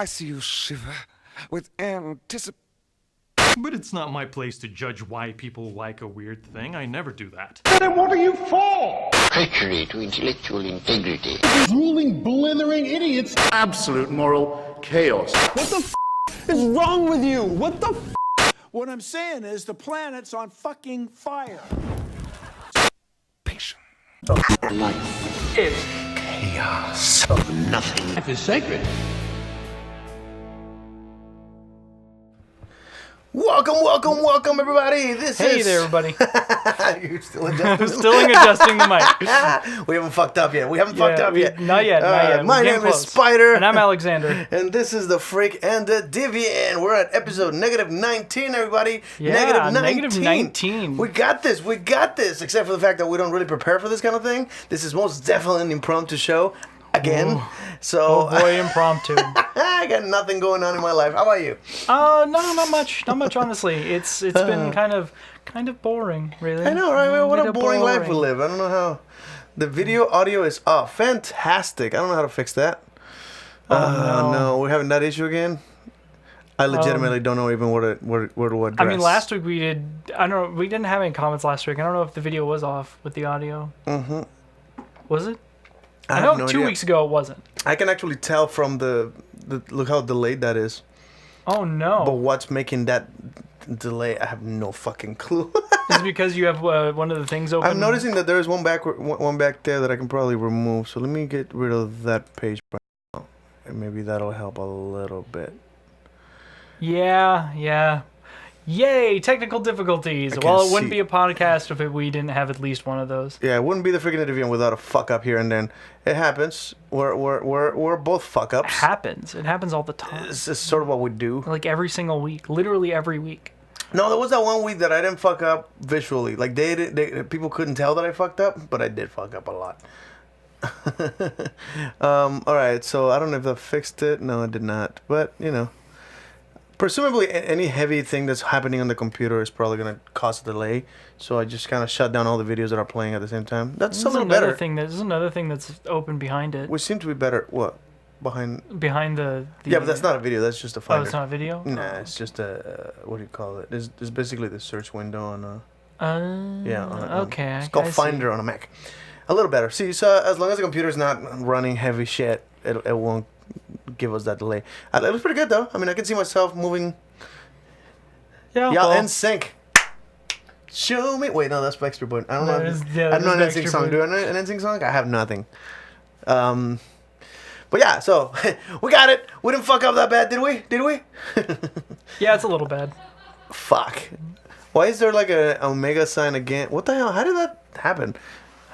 I see you shiver with anticipation. But it's not my place to judge why people like a weird thing. I never do that. Then what are you for? Treachery to intellectual integrity. Drooling, blithering idiots. Absolute moral chaos. What the is wrong with you? What the What I'm saying is the planet's on fucking fire. Patient. Life is chaos of nothing. Life is sacred. Welcome, everybody. Hey there, everybody. You're still adjusting. Still adjusting the mic. We haven't fucked up yet. Not yet. My name is Spider. And I'm Alexander. And this is the Freak and the Deviant. We're at episode negative 19, everybody. Yeah, negative 19. We got this. Except for the fact that we don't really prepare for this kind of thing. This is most definitely an impromptu show. Again. Ooh. So. Oh boy, impromptu. I got nothing going on in my life. How about you? No, not much. Not much, honestly. It's been kind of boring, really. I know, right? What a boring life we boring. live. I don't know how. The video audio is off. Fantastic. I don't know how to fix that. No, we're having that issue again. I legitimately don't know even what address. I mean, last week we did. I don't know. We didn't have any comments last week. I don't know if the video was off with the audio. Mm-hmm. Was it? I know no 2 idea. weeks ago it wasn't. I can actually tell from the look how delayed that is. Oh no! But what's making that delay? I have no fucking clue. Is it because you have one of the things open? I'm noticing that there is one back there that I can probably remove. So let me get rid of that page right now, and maybe that'll help a little bit. Yeah. Yay! Technical difficulties. Well, it wouldn't be a podcast if we didn't have at least one of those. Yeah, it wouldn't be the freaking Deviant without a fuck up here and then. It happens. We're both fuck ups. It happens all the time. It's just sort of what we do. Like every single week, literally every week. No, there was that one week that I didn't fuck up visually. Like people couldn't tell that I fucked up, but I did fuck up a lot. All right, so I don't know if that fixed it. No, it did not. But presumably any heavy thing that's happening on the computer is probably going to cause a delay. So I just kind of shut down all the videos that are playing at the same time. That's a little better. There's another thing that's open behind it. We seem to be better. What? Behind the yeah, but that's not a video. That's just a finder. Oh, it's not a video? Nah, it's just a what do you call it? It's basically the search window on a okay. It's called Finder on a Mac. A little better. See, so as long as the computer's not running heavy shit, it won't give us that delay. It was pretty good though. I mean, I can see myself moving. Yeah, in sync. Show me. Wait, no, that's Backstreet Boys. I don't know. I don't know an NSYNC song. Do I know an NSYNC song? I have nothing. But yeah, so we got it. We didn't fuck up that bad, did we? Yeah, it's a little bad. Fuck. Why is there like an omega sign again? What the hell? How did that happen?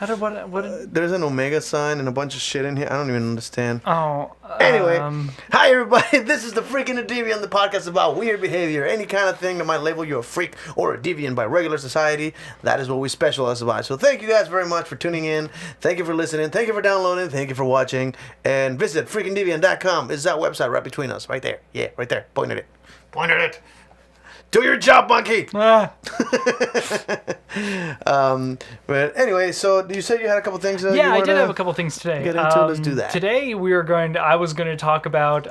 There's an omega sign and a bunch of shit in here. I don't even understand. Oh. Anyway, hi everybody. This is the Freak and the Deviant, the podcast about weird behavior, any kind of thing that might label you a freak or a deviant by regular society. That is what we specialize about. So thank you guys very much for tuning in. Thank you for listening. Thank you for downloading. Thank you for watching. And visit freakanddeviant.com. It's that website right between us, right there. Yeah, right there. Point at it. Do your job, monkey! Ah. But anyway, so you said you had a couple things. Yeah, I did have a couple things today. Get into. Let's do that. Today I was going to talk about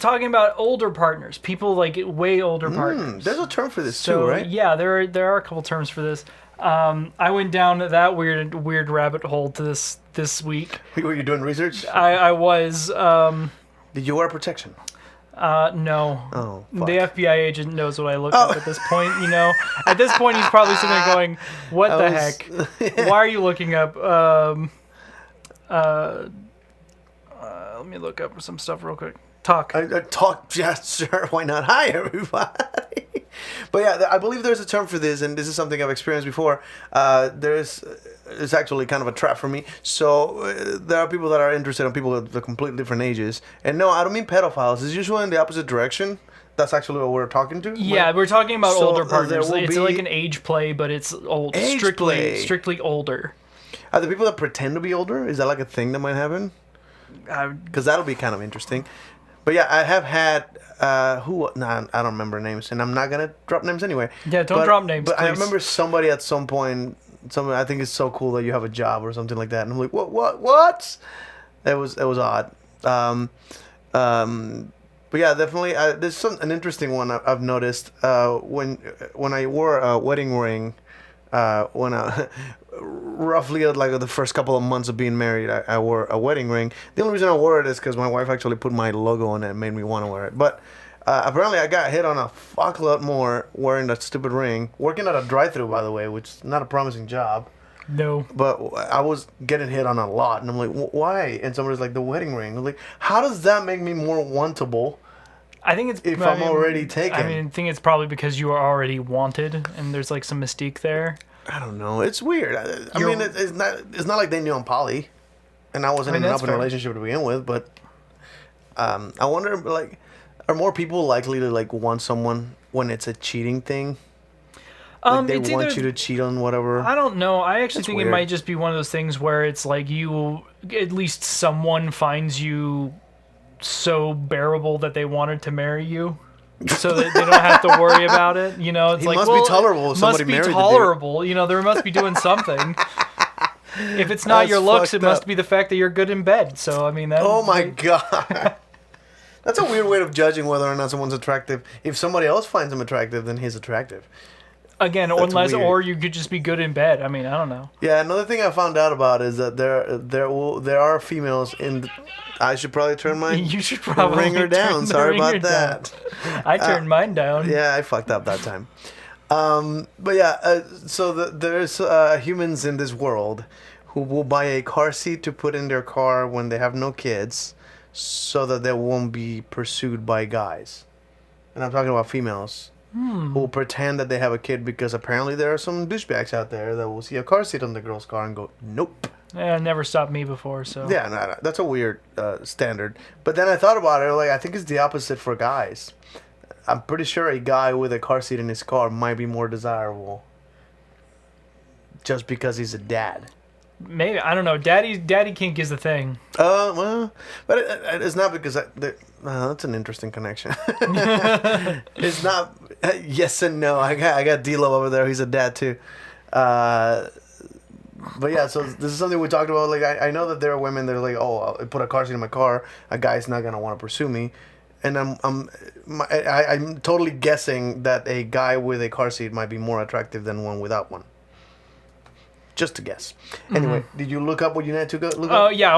talking about older partners, people like way older partners. There's a term for this too, right? Yeah, there are a couple terms for this. I went down that weird rabbit hole to this week. Were you doing research? I was. Did you wear protection? No. Oh, fuck. The FBI agent knows what I look up at this point, At this point, he's probably sitting there going, what the heck? Why are you looking up? Let me look up some stuff real quick. Talk. Talk, yeah, sure. Why not? Hi, everybody. But yeah, I believe there's a term for this, and this is something I've experienced before. It's actually kind of a trap for me. So there are people that are interested in people of completely different ages. And no, I don't mean pedophiles. It's usually in the opposite direction. That's actually what we're talking to. Yeah, we're talking about older partners. It's like an age play, but it's old. Strictly older. Are there people that pretend to be older? Is that like a thing that might happen? Because that'll be kind of interesting. But yeah, I have had I don't remember names, and I'm not gonna drop names anyway. Yeah, don't drop names. But please. I remember somebody at some point. I think it's so cool that you have a job or something like that, and I'm like, what? It was odd. But yeah, definitely. There's an interesting one I've noticed. When I wore a wedding ring, when I roughly like the first couple of months of being married, I wore a wedding ring. The only reason I wore it is because my wife actually put my logo on it and made me want to wear it. But apparently, I got hit on a fuckload more wearing that stupid ring. Working at a drive-thru, by the way, which is not a promising job. No. But I was getting hit on a lot, and I'm like, why? And somebody's like, the wedding ring. I'm like, how does that make me more wantable? I think it's if I'm already taken. I think it's probably because you are already wanted, and there's like some mystique there. I don't know. It's weird. I mean, it's not like they knew I'm poly, and I wasn't in an open relationship to begin with. But I wonder, like, are more people likely to like want someone when it's a cheating thing? Like they want you to cheat on whatever. I don't know. I actually think it might just be one of those things where it's like at least someone finds you so bearable that they wanted to marry you, so that they don't have to worry about it. You know, it's he like must be tolerable. If somebody married tolerable. You know, they must be doing something. If it's not your looks, it must be the fact that you're good in bed. So I mean, that. Oh my god. That's a weird way of judging whether or not someone's attractive. If somebody else finds him attractive, then he's attractive. Again, or you could just be good in bed. I mean, I don't know. Yeah, another thing I found out about is that there are females in. I should probably turn my you should probably ringer down. Sorry about that. I turned mine down. Yeah, I fucked up that time. But yeah, so there's humans in this world who will buy a car seat to put in their car when they have no kids, so that they won't be pursued by guys. And I'm talking about females. Who will pretend that they have a kid because apparently there are some douchebags out there that will see a car seat on the girl's car and go, nope. Yeah, never stopped me before, so. Yeah, no, that's a weird standard. But then I thought about it, like, I think it's the opposite for guys. I'm pretty sure a guy with a car seat in his car might be more desirable just because he's a dad. Maybe, I don't know. Daddy kink is the thing. Well, but it's not because that's an interesting connection. It's not yes and no. I got D-Lo over there. He's a dad too. But yeah, so this is something we talked about. Like I know that there are women that are like, oh, I'll put a car seat in my car. A guy's not gonna want to pursue me, and I'm totally guessing that a guy with a car seat might be more attractive than one without one. Just a guess. Anyway, did you look up what you had to go look up? Oh yeah, I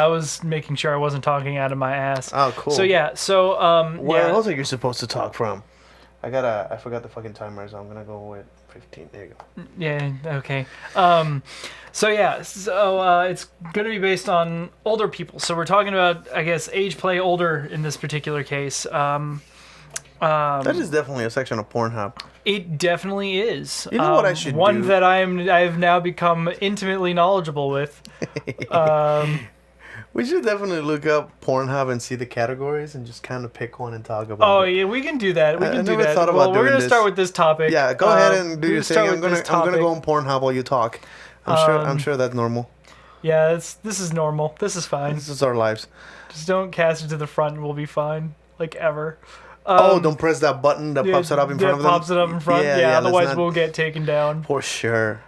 was making sure I wasn't talking out of my ass. Oh, cool. So yeah, where else are you supposed to talk from? I forgot the fucking timer, so I'm gonna go with 15. There you go. Yeah. Okay. So it's gonna be based on older people. So we're talking about, I guess, age play older in this particular case. That is definitely a section of Pornhub. It definitely is. You know what I should one do? that I've now become intimately knowledgeable with. We should definitely look up Pornhub and see the categories and just kind of pick one and talk about Oh it. yeah, we can do that. We can do never that. thought about Well, we're doing gonna this. start with this topic. Yeah, go ahead and do your thing. I'm gonna go on Pornhub while you talk. I'm sure that's normal. Yeah, this is normal. This is fine. This is our lives. Just don't cast it to the front and we'll be fine. Like ever. Don't press that button that pops it up in front of them. Pops it up in front. Yeah, otherwise we'll get taken down. For sure.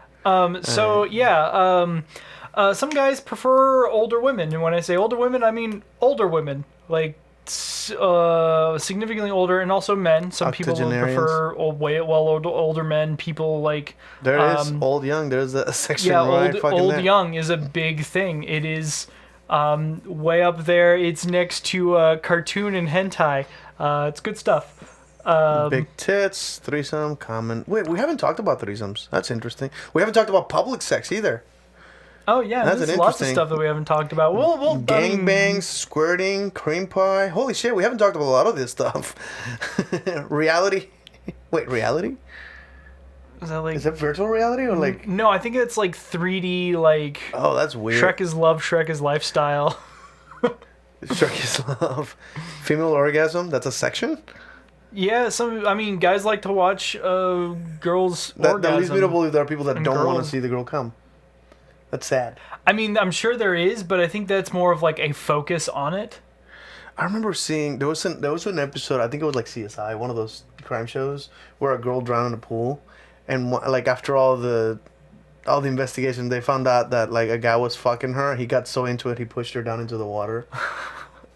Some guys prefer older women, and when I say older women, I mean older women, like significantly older, and also men. Some people will prefer older men. People like there is old young. There's a section old young is a big thing. It is way up there. It's next to cartoon and hentai. It's good stuff. Big tits, threesome, common. Wait, we haven't talked about threesomes. That's interesting. We haven't talked about public sex either. Oh yeah, there's lots of stuff that we haven't talked about. We'll gangbangs, squirting, cream pie. Holy shit, we haven't talked about a lot of this stuff. Reality. Wait, reality? Is that virtual reality or like? No, I think it's like 3D. Like. Oh, that's weird. Shrek is love. Shrek is lifestyle. Shrek is love. Female orgasm. That's a section. Yeah, guys like to watch girls orgasm. That leads me to believe there are people that don't want to see the girl come. That's sad. I mean, I'm sure there is, but I think that's more of like a focus on it. I remember seeing there was an episode. I think it was like CSI, one of those crime shows, where a girl drowned in a pool, and like after all the all the investigation, they found out that like a guy was fucking her. He got so into it, he pushed her down into the water,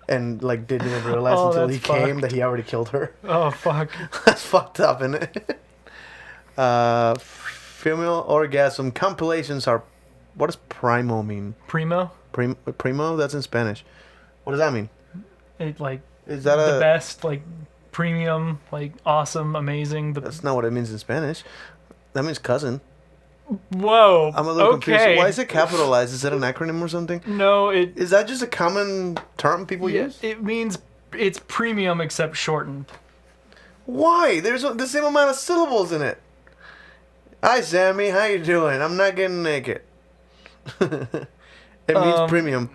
and like they didn't realize until he came that he already killed her. Oh fuck. That's fucked up, isn't it? Female orgasm compilations are. What does primo mean? Primo. Primo. That's in Spanish. What does that mean? It like Is that the best, like premium, like awesome, amazing. That's not what it means in Spanish. That means cousin. Whoa. I'm a little okay. confused. Why is it capitalized? Is that an acronym or something? No, Is that just a common term people use? It means it's premium except shortened. Why? There's the same amount of syllables in it. Hi, Sammy. How you doing? I'm not getting naked. It means premium.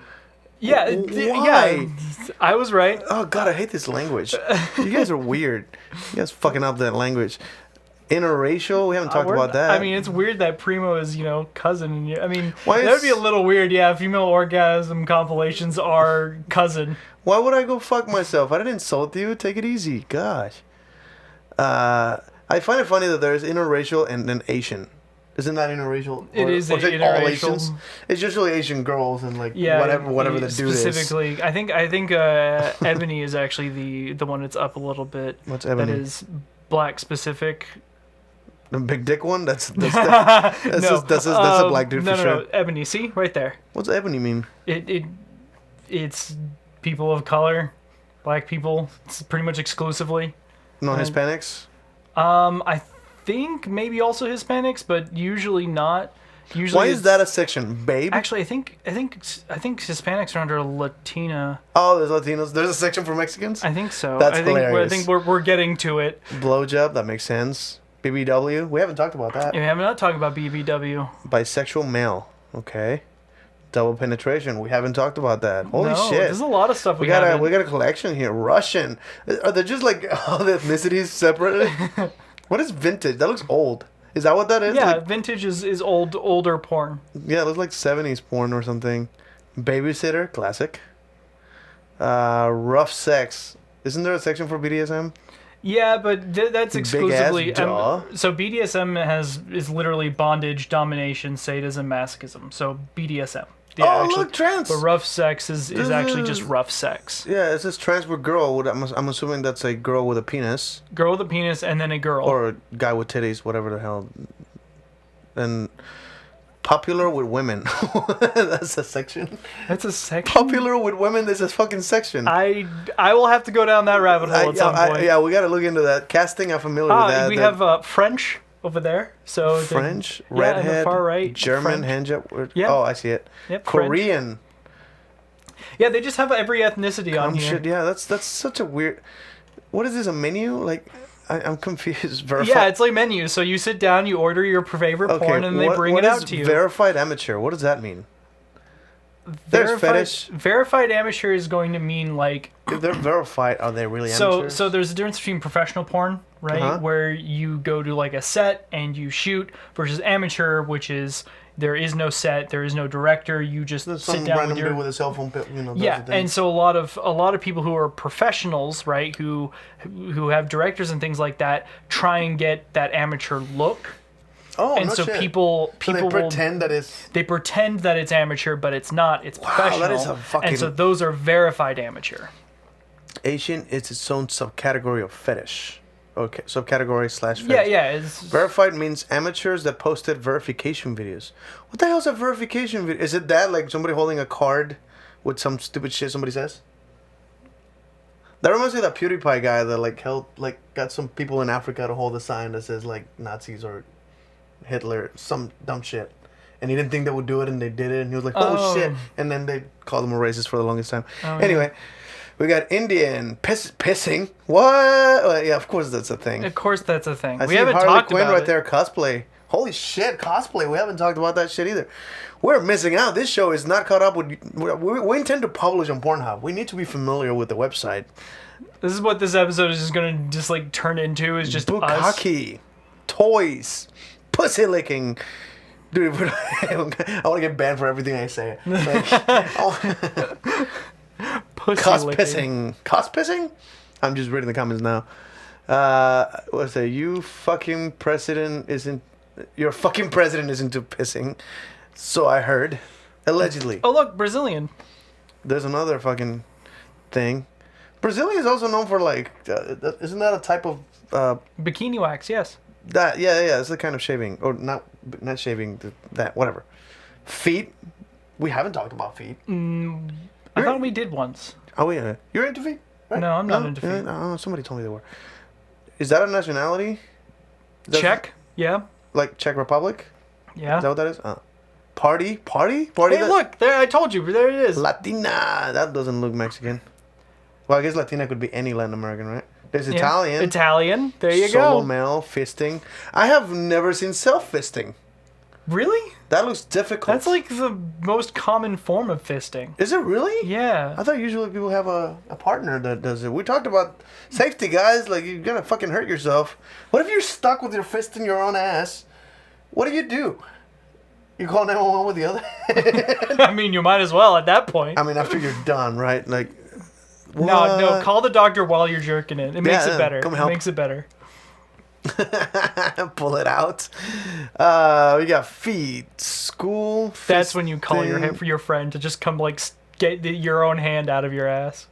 Yeah. Why? Yeah. I was right. Oh God, I hate this language. You guys are weird. You guys fucking up that language. Interracial? We haven't talked about that. I mean, it's weird that primo is, cousin. I mean, Why that would be a little weird. Yeah, female orgasm compilations are cousin. Why would I go fuck myself? I didn't insult you. Take it easy. Gosh. I find it funny that there's interracial and then Asian. Isn't that interracial? It is or is it interracial. all Asians? It's usually Asian girls and like Yeah, whatever the dude is. specifically, I think Ebony is actually the one that's up a little bit. What's Ebony? That is black specific. The big dick one? That's a black dude for sure. No, Ebony. See right there. What's ebony mean? It's people of color, black people. It's pretty much exclusively. No Hispanics. I think maybe also Hispanics, but usually not. Usually Why is that a section, babe? Actually, I think Hispanics are under Latina. Oh, there's Latinos. There's a section for Mexicans. I think so. That's I hilarious. think we're getting to it. Blowjob. That makes sense. BBW. We haven't talked about that. Yeah, I'm not talking about BBW. Bisexual male. Okay. Double penetration. We haven't talked about that. Holy No, shit. There's a lot of stuff We got haven't. a collection here. Russian. Are they just like all the ethnicities separately? What is vintage? That looks old. Is that what that is? Yeah, Like, vintage is older porn. yeah, it looks like 70s porn or something. Babysitter, classic. Rough sex. Isn't there a section for BDSM? Yeah, but that's exclusively. jaw. So BDSM is literally bondage, domination, sadism, masochism. So BDSM. Yeah, Oh, look, trans. But rough sex is actually just rough sex. Yeah, it says trans with girl. I'm assuming that's a girl with a penis. Girl with a penis and then a girl. Or a guy with titties, whatever the hell. And popular with women. That's a section. That's a section. Popular with women. There's a fucking section. I will have to go down that rabbit hole at some point. Yeah, we got to look into that. Casting, I'm familiar with that. We have French over there. So French, yeah, redhead, in the far right, German, French. handjob. Yeah. Oh, I see it. Yep, Korean. Yeah, they just have every ethnicity on here. Shit, yeah, that's such a weird. What is this? A menu? Like, I'm confused. Verified. Yeah, it's like menus. So you sit down, you order your favorite porn, and they bring it out to you. Verified amateur. What does that mean? There's fetish. Verified amateur is going to mean like. If they're verified, are they really amateurs? So there's a difference between professional porn, right, Uh-huh. where you go to like a set and you shoot, versus amateur, which is there is no set, there is no director, you just There's sit some down random with your dude with a cell phone. Does yeah, the thing. and so a lot of people who are professionals, right, who have directors and things like that, try and get that amateur look. Oh, And no so shit. people So they will- pretend that it's. They pretend that it's amateur, but it's not. It's professional. that is a fucking- And so those are verified amateur. Asian is its own subcategory of fetish. Okay, subcategory / fetish. Yeah. It's, Verified means amateurs that posted verification videos. What the hell is a verification video? Is it that like somebody holding a card with some stupid shit somebody says? That reminds me of that PewDiePie guy that got some people in Africa to hold a sign that says like Nazis or Hitler, some dumb shit. And he didn't think they would do it, and they did it, and he was like, oh shit. And then they called him a racist for the longest time. Anyway, we got Indian pissing. What? Well, yeah, of course that's a thing. Of course, that's a thing. I We see haven't Harley talked Quinn about right it. there, cosplay. Holy shit, cosplay. We haven't talked about that shit either. We're missing out. This show is not caught up with... We intend to publish on Pornhub. We need to be familiar with the website. This is what this episode is just gonna just like turn into is just us. Bukkake. Toys. Pussy licking. Dude, I want to get banned for everything I say. Like, Pussy Cos licking. pissing. Cos pissing? I'm just reading the comments now. What's that? You fucking president isn't Your fucking president is into pissing. So I heard. Allegedly. Oh, look, Brazilian. There's another fucking thing. Brazilian is also known for like, isn't that a type of Bikini wax, yes. that? Yeah, it's a kind of shaving, or not shaving. That whatever. Feet. We haven't talked about feet. I thought we did once. Oh yeah, you're into feet? Right? No, I'm not into feet. No, somebody told me they were. Is that a nationality? Czech? Yeah. Like Czech Republic? Yeah. Is that what that is? Party? Hey, that? look, there! I told you, there it is. Latina. That doesn't look Mexican. Well, I guess Latina could be any Latin American, right? There's Italian. Italian. There you Solo go. male fisting. I have never seen self-fisting. Really? That looks difficult. That's like the most common form of fisting. Is it really? Yeah. I thought usually people have a partner that does it. We talked about safety, guys. Like, you're gonna fucking hurt yourself. What if you're stuck with your fist in your own ass? What do? You call 911 with the other? I mean, you might as well at that point. I mean, after you're done, right? Like, No, call the doctor while you're jerking it. It makes it better. come help. It makes it better. Pull it out. We got feet, school. That's when you call fisting. your friend to just come like get your own hand out of your ass.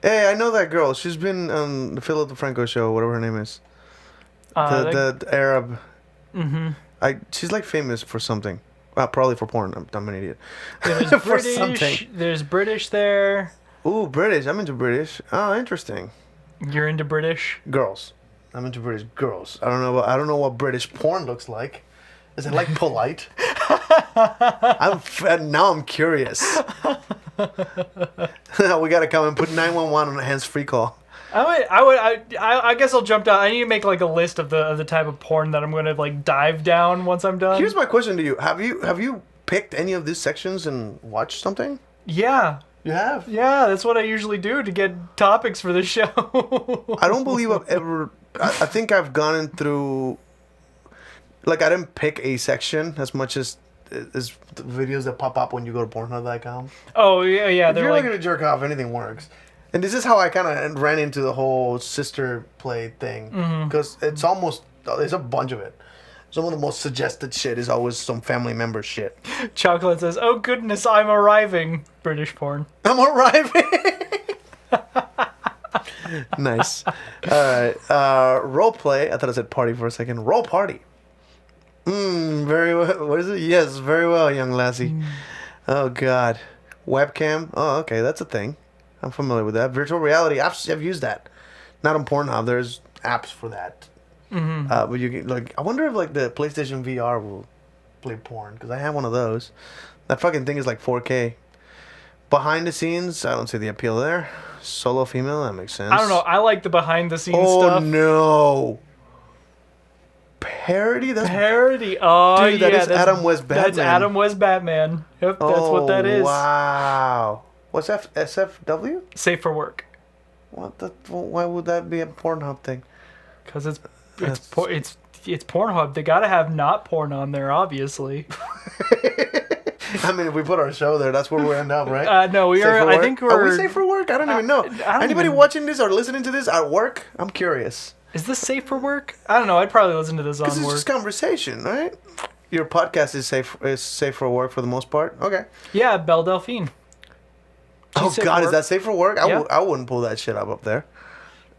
Hey, I know that girl. She's been on the Philip DeFranco show, whatever her name is. The Arab. Mm-hmm. She's like famous for something. Well, probably for porn. I'm an idiot. There's For British. something. There's British there. Ooh, British. I'm into British. Oh, interesting. You're into British? Girls. I'm into British girls. I don't know what British porn looks like. Is it like polite? Now I'm curious. We gotta come and put 911 on a hands-free call. I guess I'll jump down. I need to make like a list of the type of porn that I'm gonna like dive down once I'm done. Here's my question to you: Have you picked any of these sections and watched something? Yeah. You have? Yeah, that's what I usually do to get topics for the show. I don't believe I've ever. I think I've gone through. Like, I didn't pick a section as much as the videos that pop up when you go to Pornhub.com. Oh yeah. If you're looking to jerk off, anything works. And this is how I kind of ran into the whole sister play thing, because it's a bunch of it. Some of the most suggested shit is always some family member shit. Chocolate says, "Oh goodness, I'm arriving." British porn. I'm arriving. Nice. All right. Role play. I thought I said party for a second. Role party. Very well. What is it? Yes, very well, young lassie. Oh God. Webcam. Oh, okay, that's a thing. I'm familiar with that. Virtual reality. I've used that. Not on Pornhub. There's apps for that. But you can, like, I wonder if like the PlayStation VR will play porn, because I have one of those. That fucking thing is like 4K. Behind the scenes, I don't see the appeal there. Solo female, that makes sense. I don't know. I like the behind the scenes Oh stuff. no. Parody? That's Parody. Oh dude, yeah, that is Adam West Batman. That's Adam West Batman. Yep, that's what that is. Wow. What's SFW? Safe for work. What the? Why would that be a Pornhub thing? Because it's Pornhub. They gotta have not porn on there, obviously. I mean, if we put our show there, that's where we end up, right? No, we are. I think we're. Are we safe for work? I don't even know. Anybody watching this or listening to this at work? I'm curious. Is this safe for work? I don't know. I'd probably listen to this on Because it's work. just conversation, right? Your podcast is safe for work for the most part. Okay. Yeah, Belle Delphine. Oh safe God, for is work. that safe for work? Yeah. I wouldn't pull that shit up there.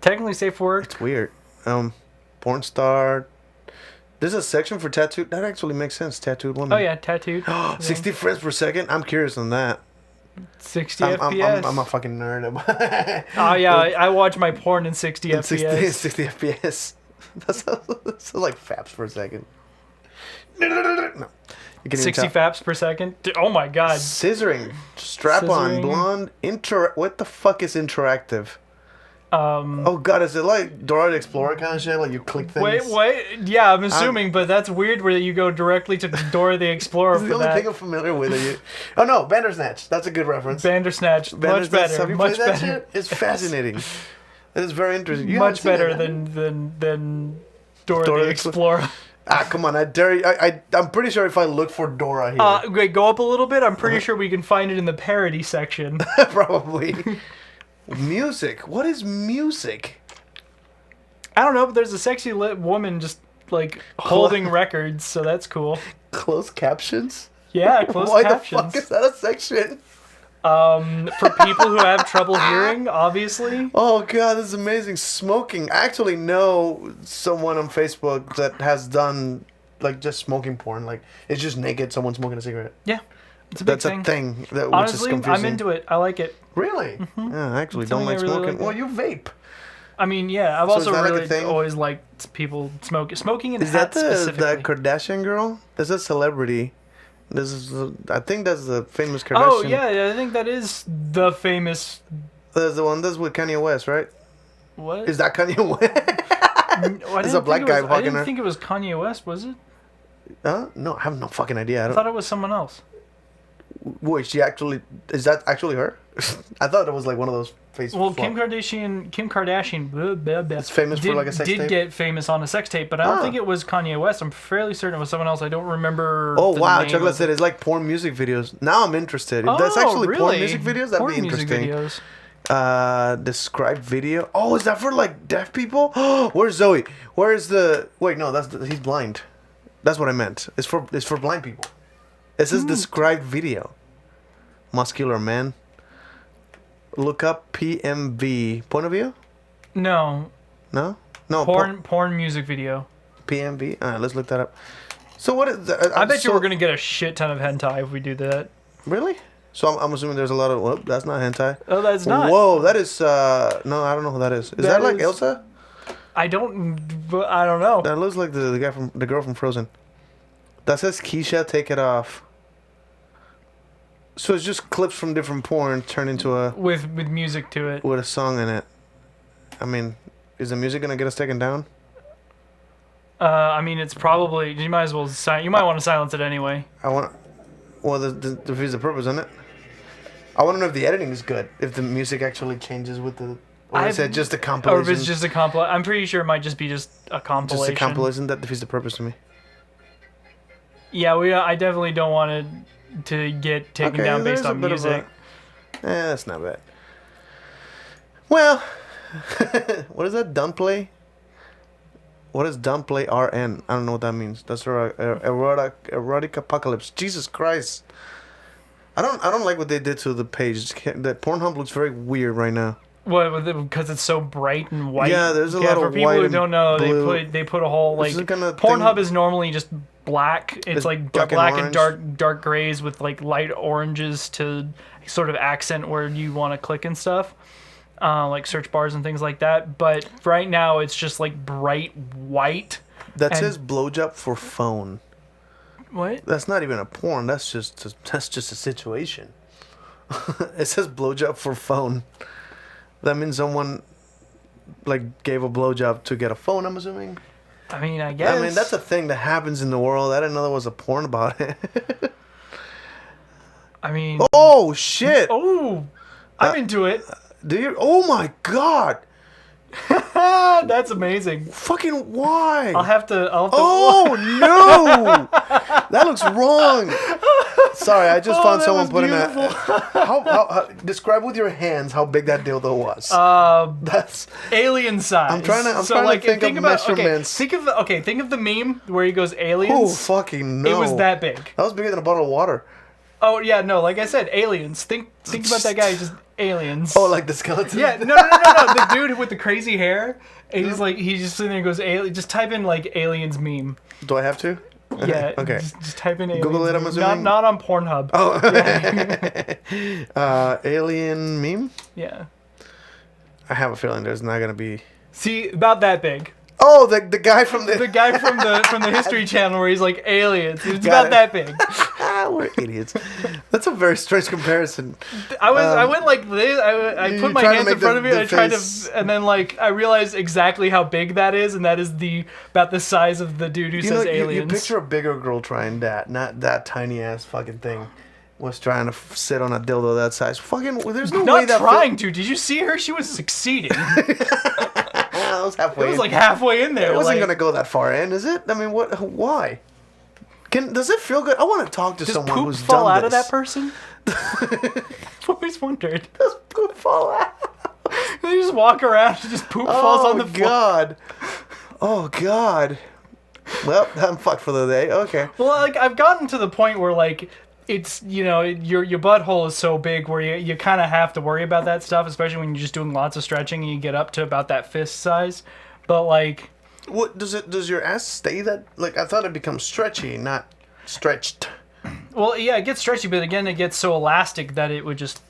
Technically safe for work. It's weird. Porn star. There's a section for tattooed. That actually makes sense. Tattooed woman. Oh yeah, tattooed. 60 frames per second. I'm curious on that. 60 I'm FPS. I'm a fucking nerd. Oh yeah, I watch my porn in 60 FPS. 60 FPS. That's like faps per second. No. You can 60 faps per second. Oh my God. Scissoring. Strap on. Scissoring. Blonde. What the fuck is interactive? Oh God, is it like Dora the Explorer kind of shit? Like you click things? Wait. Yeah, I'm assuming, but that's weird where you go directly to Dora the Explorer It's for the only that. thing I'm familiar with. Oh no, Bandersnatch. That's a good reference. Bandersnatch. Much Bandersnatch. better. Have you Much played that better. shit? It's fascinating. It is very interesting. You Much haven't seen better it, have you? than Dora Dora the the Explorer. Come on, I dare you. I'm pretty sure if I look for Dora here, Wait, go up a little bit. I'm pretty sure we can find it in the parody section. probably. Music. What is music? I don't know, but there's a sexy lit woman just like holding records, so that's cool. Closed captions? Yeah, closed Why captions. the fuck is that a section? For people who have trouble hearing, obviously. Oh god, this is amazing. Smoking. I actually know someone on Facebook that has done like just smoking porn. Like it's just naked, someone smoking a cigarette. Yeah, it's a big That's a thing. That, Honestly, which is confusing. I'm into it. I like it. Really? Yeah, I actually It's don't something like I really smoking. like. Well, you vape. I mean, yeah, I've So is also that like a really thing? always liked people smoking and Is that hats specifically. that Kardashian girl? Is a celebrity? This is I think that's the famous Kardashian. Oh yeah, I think that is the famous. That's the one that's with Kanye West, right? What? Is that Kanye West? It's a black guy I walking didn't her. think it was Kanye West, was it? Huh? No, I have no fucking idea. I I don't. thought it was someone else. Wait, she actually is that actually her? I thought it was like one of those Facebook. Well, Kim Kardashian, blah, blah, blah, It's famous for, like, a sex did tape? get famous on a sex tape, but I don't Ah. think it was Kanye West. I'm fairly certain it was someone else. I don't remember. Oh the wow, name Chocolate of said it's like porn music videos. Now I'm interested. If that's Oh, actually porn really? music videos, that'd Porn be music interesting. videos. Describe video. Oh, is that for like deaf people? Where's Zoe? Where's the? Wait, no, he's blind. That's what I meant. It's for blind people. It says described video. Muscular man. Look up PMV. Point of view? No, No. No. porn music video. PMV. All right, let's look that up. So what is? I bet you we're gonna get a shit ton of hentai if we do that. Really? So I'm assuming there's a lot of. Well, that's not hentai. Oh, that's not. Whoa, that is. No, I don't know who that is. Is that like is- Elsa? I don't know. That looks like the girl from Frozen. That says Keisha, take it off. So it's just clips from different porn turned into With music to it. with a song in it. I mean, is the music gonna get us taken down? I mean, it's probably you might as well you might want to silence it anyway. I want. Well, there's a purpose in it. I want to know if the editing is good. If the music actually changes with the. Or is it just a compilation? Or if it's just a compilation. I'm pretty sure it might just be just a compilation. Just a compilation that defeats the purpose to me. Yeah, I definitely don't want it to get taken down there's based a on bit of music. that's not bad. Well, what is that? Dunplay? What is Dunplay RN? I don't know what that means. That's erotic apocalypse. Jesus Christ. I don't like what they did to the page. That Pornhub looks very weird right now. What? Because it's so bright and white. Yeah, there's a lot for of people white who and don't know, blue. they put a whole like This is the kinda Pornhub thing- is normally just black. It's like black black, and and dark grays with like light oranges to sort of accent where you want to click and stuff. Like search bars and things like that. But right now it's just like bright white. That and- says blowjob for phone. What? That's not even a porn. That's just a situation. It says blowjob for phone. That means someone like gave a blowjob to get a phone. I'm assuming. I mean, I guess. I mean, that's a thing that happens in the world. I didn't know there was a porn about it. I mean. Oh shit! Oh, I'm into it. Do you? Oh my god! That's amazing. Fucking why? I'll have to. Oh no! That looks wrong. Sorry, I just found that someone was putting beautiful. a. How describe with your hands how big that dildo was. That's alien size. I'm trying to think of measurements. Think of the meme where he goes aliens. Oh fucking no! It was that big. That was bigger than a bottle of water. Oh yeah, no, like I said, aliens. Think about that guy, just aliens. Oh, like the skeleton. Yeah, no. The dude with the crazy hair. And he's just sitting there and goes, just type in like aliens meme. Do I have to? Yeah. Okay. Just type in aliens. Google it, I'm meme. assuming? Not on Pornhub. Oh. Yeah. Alien meme. Yeah. I have a feeling there's not gonna be. See, about that big. Oh, the guy from the. The guy from the History Channel where he's like aliens. It's Got about it. that big. We're idiots. That's a very strange comparison. I went like this. I you put my tried to hands make in front the- of you. the I tried face- to, and then like I realized exactly how big that is, and that is about the size of the dude who You know, says aliens. you picture a bigger girl trying that, not that tiny ass fucking thing. Was trying to sit on a dildo that size. Fucking, there's no way Not that. trying to. Did you see her? She was succeeding. I was halfway. It was in. like halfway in there. It wasn't like, gonna go that far in, is it? I mean, what? Why? Does it feel good? I want to talk to does someone poop who's fall done out of this. that person? I've always wondered. Does poop fall out? They just walk around and just poop falls on the floor. God. Oh God. Well, I'm fucked for the day. Okay. Well, like I've gotten to the point where like it's your butthole is so big where you kind of have to worry about that stuff, especially when you're just doing lots of stretching and you get up to about that fist size. But like, What does your ass stay that? Like I thought it becomes stretchy, not stretched. well, yeah, it gets stretchy, but again, it gets so elastic that it would just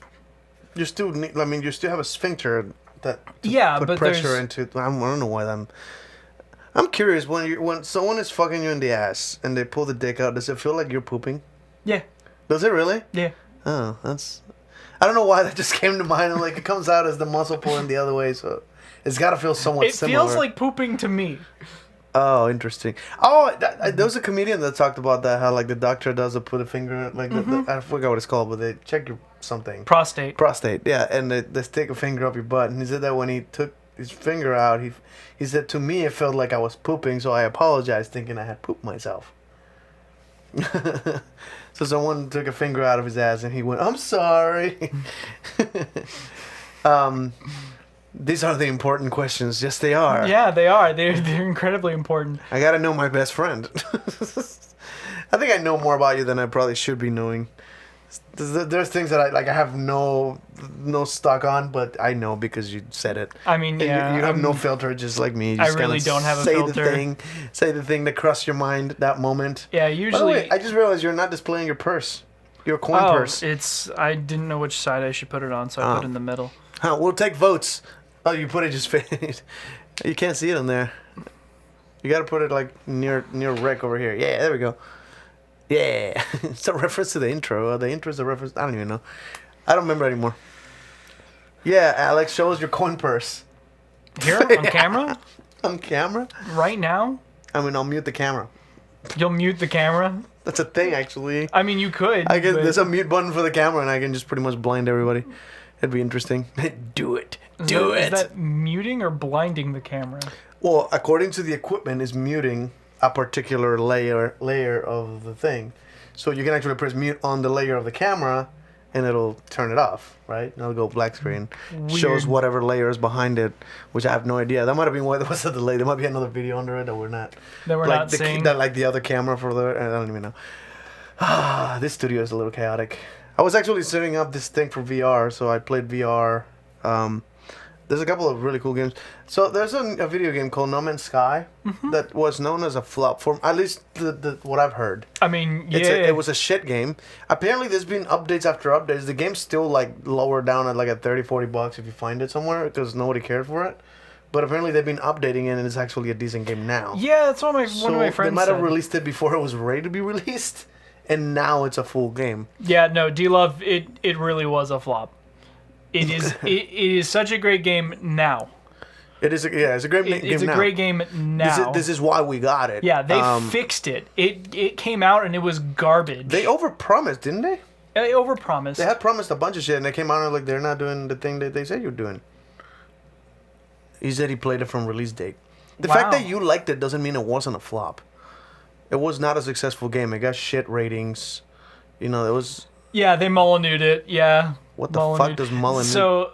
You still need. I mean, you still have a sphincter that but put pressure there's into. I don't know why I'm curious when someone is fucking you in the ass and they pull the dick out. Does it feel like you're pooping? yeah. Does it really? Yeah. Oh, that's. I don't know why that just came to mind. And like it comes out as the muscle pulling the other way, so it's got to feel somewhat It similar. feels like pooping to me. Oh, interesting. Oh, there was a comedian that talked about that. How like the doctor does put a finger like I forgot what it's called, but they check your something. Prostate. Yeah, and they stick a finger up your butt. And he said that when he took his finger out, he said to me it felt like I was pooping, so I apologized, thinking I had pooped myself. So someone took a finger out of his ass, and he went, "I'm sorry." These are the important questions. Yes, they are. Yeah, they are. They're incredibly important. I gotta know my best friend. I think I know more about you than I probably should be knowing. There's things that I have no stock on, but I know because you said it. I mean, yeah, you have no filter, just like me. You I just really kinda don't have a say filter. Say the thing that crossed your mind that moment. Yeah, By the usually. way, I just realized you're not displaying your purse. Your coin purse. I didn't know which side I should put it on, so I put it in the middle. Huh, we'll take votes. Oh, you put it just fade. You can't see it on there. You gotta put it like near Rick over here. Yeah, there we go. Yeah, it's a reference to the intro. The intro is a reference. I don't even know. I don't remember anymore. Yeah, Alex, show us your coin purse. Here on camera, On camera? right now. I mean, I'll mute the camera. You'll mute the camera. That's a thing, actually. I mean, you could. I can. but- There's a mute button for the camera, and I can just pretty much blind everybody. It'd be interesting. Do it. Do Is it. that muting or blinding the camera? Well, according to the equipment, is muting a particular layer of the thing. So you can actually press mute on the layer of the camera, and it'll turn it off, right? And it'll go black screen. Shows Weird. whatever layer is behind it, which I have no idea. That might have been why there was a delay. There might be another video under it that we're not. That we're like not seeing. That like the other camera for the. I don't even know. This studio is a little chaotic. I was actually setting up this thing for VR, so I played VR. There's a couple of really cool games. So there's a video game called No Man's Sky that was known as a flop for at least the what I've heard. I mean, yeah. It was a shit game. Apparently there's been updates after updates. The game's still like lower down at like at $30-$40 if you find it somewhere because nobody cared for it. But apparently they've been updating it and it's actually a decent game now. Yeah, that's what one of my friends they might have said. released it before it was ready to be released, and now it's a full game. Yeah, no, D-Love, it really was a flop. It is it is such a great game now. It's a great game. It's a now. great game now. This is why we got it. Yeah, they fixed it. It came out and it was garbage. They overpromised, didn't they? They overpromised. They had promised a bunch of shit, and they came out and like they're not doing the thing that they said you're doing. He said he played it from release date. The fact that you liked it doesn't mean it wasn't a flop. It was not a successful game. It got shit ratings. You know, it was. Yeah, they Molyneuxed it. Yeah. What the fuck does Molyneux? So,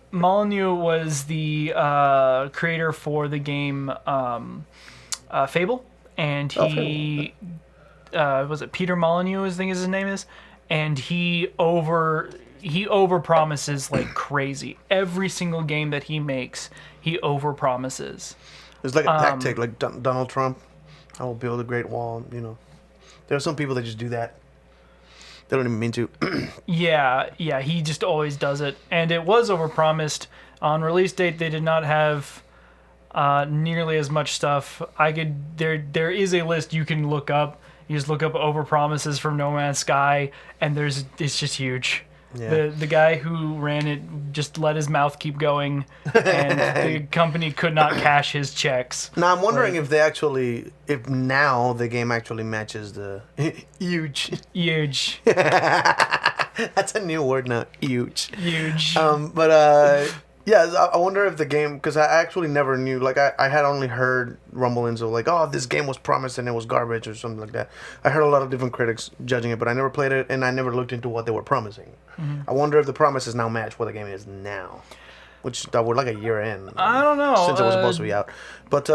Molyneux was the creator for the game Fable, and he was it Peter Molyneux? I think his name is, and he overpromises like crazy. Every single game that he makes, he overpromises. It's like a tactic, like Donald Trump. I will build a great wall. You know, there are some people that just do that. They don't even mean to. Yeah, he just always does it. And it was overpromised. On release date, they did not have nearly as much stuff. There is a list you can look up. You just look up overpromises from No Man's Sky, and it's just huge. Yeah. The guy who ran it just let his mouth keep going, and the company could not cash his checks. Now I'm wondering if now the game actually matches the huge. Huge. That's a new word now. Huge. Huge. Yeah, I wonder if the game, because I actually never knew, like I had only heard rumblings of like, oh, this game was promised and it was garbage or something like that. I heard a lot of different critics judging it, but I never played it and I never looked into what they were promising. I wonder if the promises now match what the game is now. which that were like a year in. I don't know. Since it was supposed to be out. But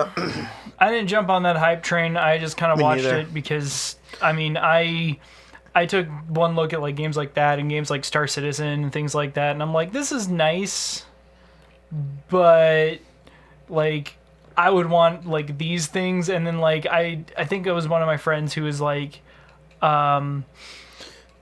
I didn't jump on that hype train. I just kind of watched neither. it because, I mean, I took one look at like games like that and games like Star Citizen and things like that, and I'm like, this is nice, but like I would want like these things. And then like I think it was one of my friends who was like,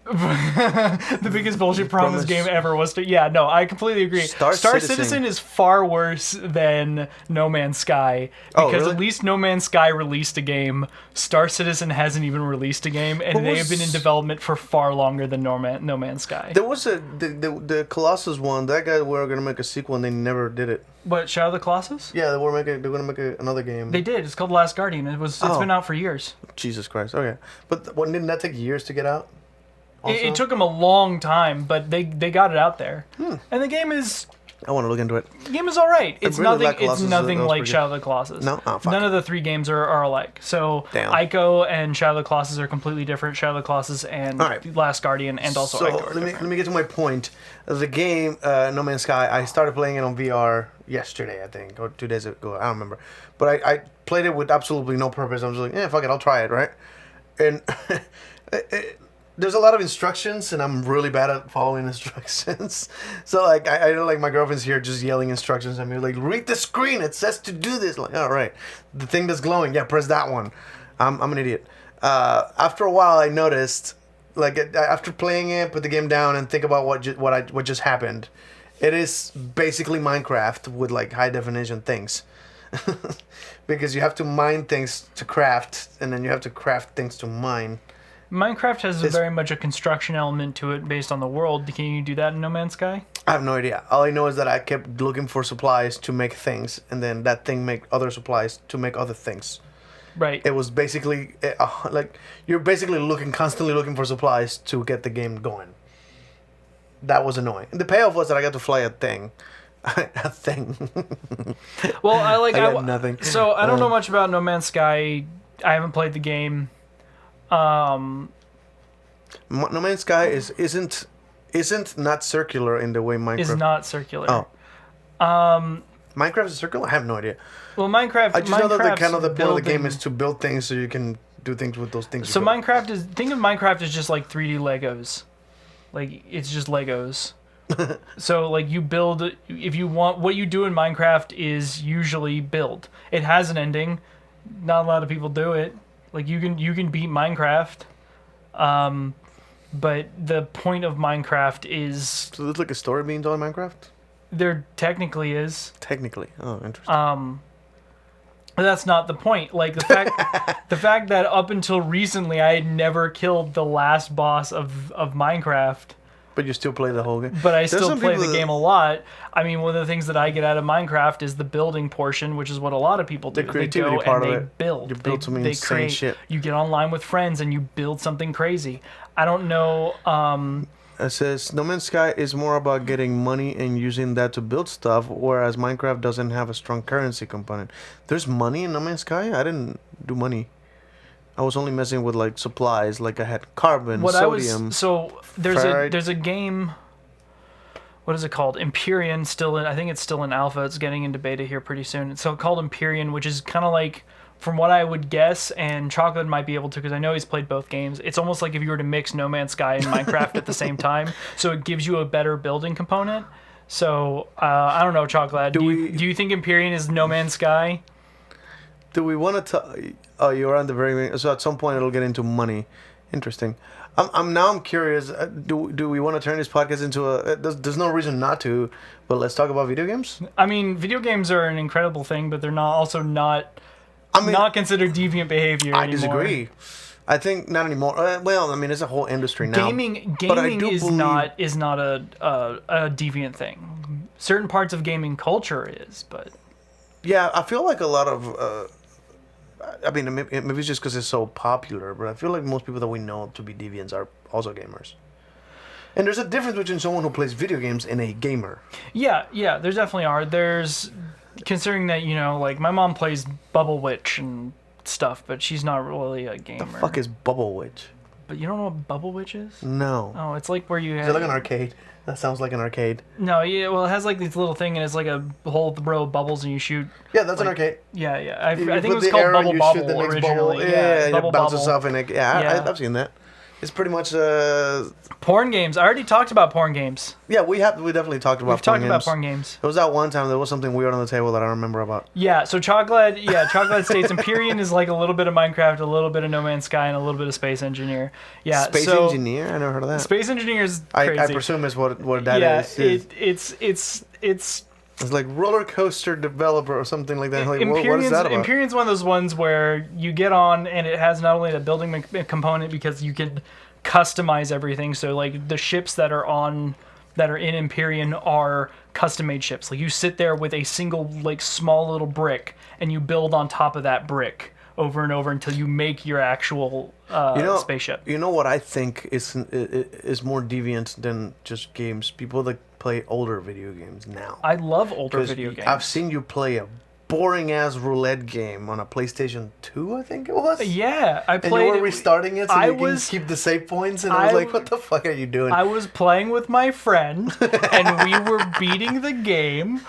the biggest bullshit promise game ever was to... Yeah, no, I completely agree. Star Citizen is far worse than No Man's Sky. Oh, Because really? at least No Man's Sky released a game. Star Citizen hasn't even released a game, and they have been in development for far longer than No Man's Sky. there was the Colossus one. That guy were gonna make a sequel and they never did it. What, Shadow of the Colossus? Yeah, they're gonna make another game. They did. It's called Last Guardian. It's been out for years. Jesus Christ. Okay, but didn't that take years to get out? It took them a long time, but they got it out there. And the game is... I want to look into it. The game is all right. It's really like nothing. It's Colossus. nothing That was like pretty Shadow of the Colossus. No? Oh, fuck. None of the three games are alike. So Damn. Ico and Shadow of the Colossus are completely different. Shadow of the Colossus and All right. Last Guardian and also So Ico are let me get to my point. The game No Man's Sky. I started playing it on VR yesterday, I think, or 2 days ago. I don't remember. But I played it with absolutely no purpose. I was like, yeah, fuck it, I'll try it, right? And there's a lot of instructions, and I'm really bad at following instructions. So like, I know like my girlfriend's here just yelling instructions at me, like, read the screen. It says to do this. Like, all right, the thing that's glowing. Yeah, press that one. I'm an idiot. After a while, I noticed, like, after playing it, put the game down, and think about what just happened. It is basically Minecraft with like high definition things. Because you have to mine things to craft, and then you have to craft things to mine. Minecraft has very much a construction element to it based on the world. Can you do that in No Man's Sky? I have no idea. All I know is that I kept looking for supplies to make things, and then that thing make other supplies to make other things. Right. It was basically like you're basically constantly looking for supplies to get the game going. That was annoying. And the payoff was that I got to fly a thing. A thing. Well, I got nothing. So I don't know much about No Man's Sky. I haven't played the game. No Man's Sky isn't not circular in the way Minecraft Is not circular. Oh. Minecraft is circular? I have no idea. Well, Minecraft. I just know that the point of the building... game is to build things so you can do things with those things. So think of Minecraft as just like 3D Legos. Like, it's just Legos. So like you build, if you want, what you do in Minecraft is usually build. It has an ending. Not a lot of people do it. Like you can beat Minecraft. But the point of Minecraft is... So there's like a story being told in Minecraft? There technically is. Technically. Oh, interesting. But that's not the point. Like the fact that up until recently I had never killed the last boss of Minecraft. But you still play the whole game. But I still play the game a lot. I mean, one of the things that I get out of Minecraft is the building portion, which is what a lot of people do. The creativity they go part and of they it. build. You build some insane shit. You get online with friends and you build something crazy. I don't know. It says No Man's Sky is more about getting money and using that to build stuff, whereas Minecraft doesn't have a strong currency component. There's money in No Man's Sky? I didn't do money. I was only messing with like supplies, like I had carbon, sodium. There's a game. What is it called? Empyrean. I think it's still in alpha. It's getting into beta here pretty soon. It's called Empyrean, which is kind of like, from what I would guess, and Chocolate might be able to because I know he's played both games. It's almost like if you were to mix No Man's Sky and Minecraft at the same time, so it gives you a better building component. So I don't know, Chocolate. Do you think Empyrean is No Man's Sky? Do we want to? Oh, you're on the very. So at some point it'll get into money. Interesting. I'm curious. Do we want to turn this podcast into a? There's no reason not to, but let's talk about video games. I mean, video games are an incredible thing, but they're not considered deviant behavior anymore. I disagree. I think not anymore. Well, I mean, it's a whole industry now. Gaming is not a deviant thing. Certain parts of gaming culture is, but yeah, I feel like a lot of. I mean, maybe it's just because it's so popular, but I feel like most people that we know to be deviants are also gamers. And there's a difference between someone who plays video games and a gamer. Yeah, there definitely are. There's, considering that, like my mom plays Bubble Witch and stuff, but she's not really a gamer. The fuck is Bubble Witch? but you don't know what Bubble Witch is? No. Oh, it's like where you Is have... it like an arcade? That sounds like an arcade. No, yeah, well, it has like this little thing, and it's like a whole row of bubbles, and you shoot... Yeah, that's an arcade. Yeah, yeah. I You think it put was the called arrow, Bubble you shoot the Bobble next originally. bubble. Yeah, Bubble it bounces Bobble. off in it. Yeah, Yeah. I've seen that. It's pretty much Porn games. I already talked about porn games. yeah, we definitely talked about We've talked porn about games. porn games. There was that one time there was something weird on the table that I don't remember about. Yeah, so Chocolate States Empyrean is like a little bit of Minecraft, a little bit of No Man's Sky, and a little bit of Space Engineer. Yeah, Space so Engineer? I never heard of that. Space Engineer is crazy. I presume is what that is. It's like roller coaster developer or something like that. Like, what is that about? Empyrean's one of those ones where you get on and it has not only the building component because you can customize everything. So like the ships that are in Empyrean are custom made ships. Like you sit there with a single like small little brick and you build on top of that brick over and over until you make your actual spaceship. You know what I think is more deviant than just games? People that play older video games now. I love older video games. I've seen you play a boring ass roulette game on a PlayStation 2, I think it was. Yeah, I played. And you were restarting it so I you was- can keep the save points, and I was like, "What the fuck are you doing?" I was playing with my friend, and we were beating the game,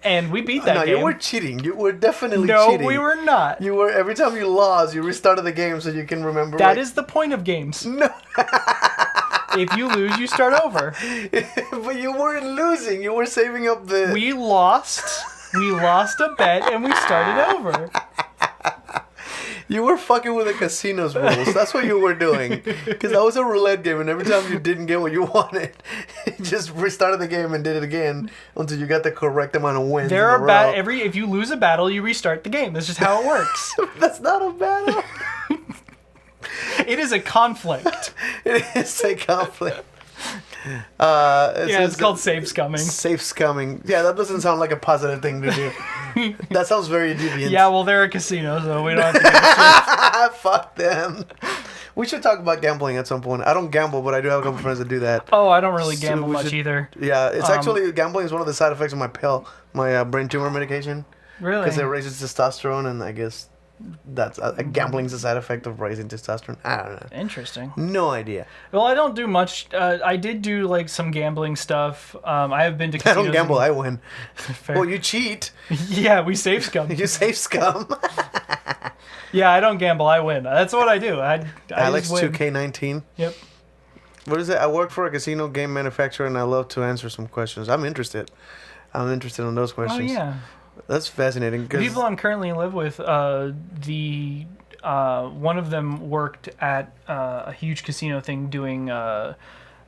and we beat that no, game. you were cheating. You were definitely No, cheating. we were not. You were every time you lost, you restarted the game so you can remember. That is the point of games. No. If you lose, you start over. But you weren't losing. You were saving up the. We lost. We lost a bet, and we started over. You were fucking with the casino's rules. That's what you were doing. Because that was a roulette game, and every time you didn't get what you wanted, you just restarted the game and did it again until you got the correct amount of wins. There are if you lose a battle, you restart the game. That's just how it works. That's not a battle. It is a conflict. It is a conflict. It's called save scumming. Safe scumming. Yeah, that doesn't sound like a positive thing to do. That sounds very deviant. Yeah, well, they're a casino, so we don't have to give a shit. Fuck them. We should talk about gambling at some point. I don't gamble, but I do have a couple friends that do that. Oh, I don't really So gamble we much should- either. Yeah, it's actually gambling is one of the side effects of my pill, my brain tumor medication. Really? Because it raises testosterone, and I guess that's gambling's a side effect of raising testosterone. I don't know. Interesting. No idea. Well, I don't do much. I did do like some gambling stuff. I have been to I casinos. don't gamble. I win. Fair. Well, you cheat. Yeah, we save scum. You save scum. Yeah, I don't gamble. I win. That's what I do. I Alex just win. 2K19. Yep. What is it? I work for a casino game manufacturer, and I love to answer some questions. I'm interested. in those Oh questions. yeah. That's fascinating. The people I'm currently live with, one of them worked at a huge casino thing doing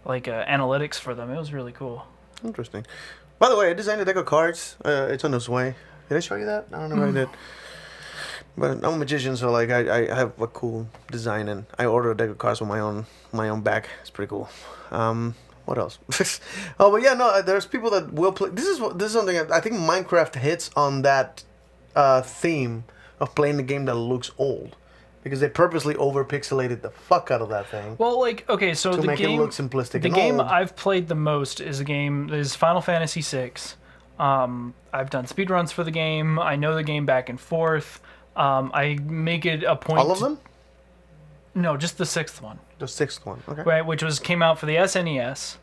analytics for them. It was really cool. Interesting. By the way, I designed a deck of cards. It's on its way. Did I show you that? I don't know if I did. But I'm a magician, so like I have a cool design, and I ordered a deck of cards with my own back. It's pretty cool. What else? Oh, but yeah, no. There's people that will play. This is something I think Minecraft hits on that theme of playing the game that looks old, because they purposely over pixelated the fuck out of that thing. Well, like okay, so to the make game it look simplistic. The and game old. I've played the most is Final Fantasy VI. I've done speedruns for the game. I know the game back and forth. I make it a point. All of them? No, just the sixth one. The sixth one. Okay. Right, which came out for the SNES.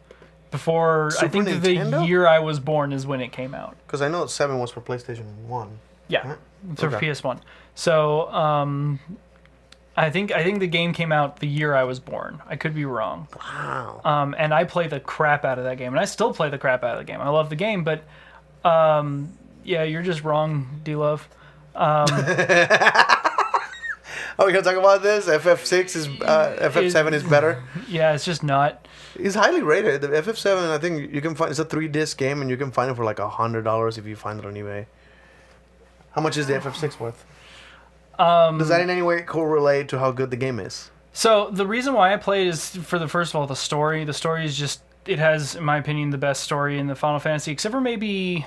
Before Super I think Nintendo? the year I was born is when it came out. Because I know 7 was for PlayStation 1. Yeah, it's for Okay. PS1. So I think the game came out the year I was born. I could be wrong. Wow. And I play the crap out of that game, and I still play the crap out of the game. I love the game, but yeah, you're just wrong, D-Love. Are we gonna talk about this? FF6 is FF7 is better. Yeah, it's just not. It's highly rated. The FF7, I think you can find. It's a 3-disc game, and you can find it for like $100 if you find it on eBay. How much is the FF6 worth? Does that in any way correlate to how good the game is? So the reason why I play it is for first of all the story. The story is just it has, in my opinion, the best story in the Final Fantasy, except for maybe.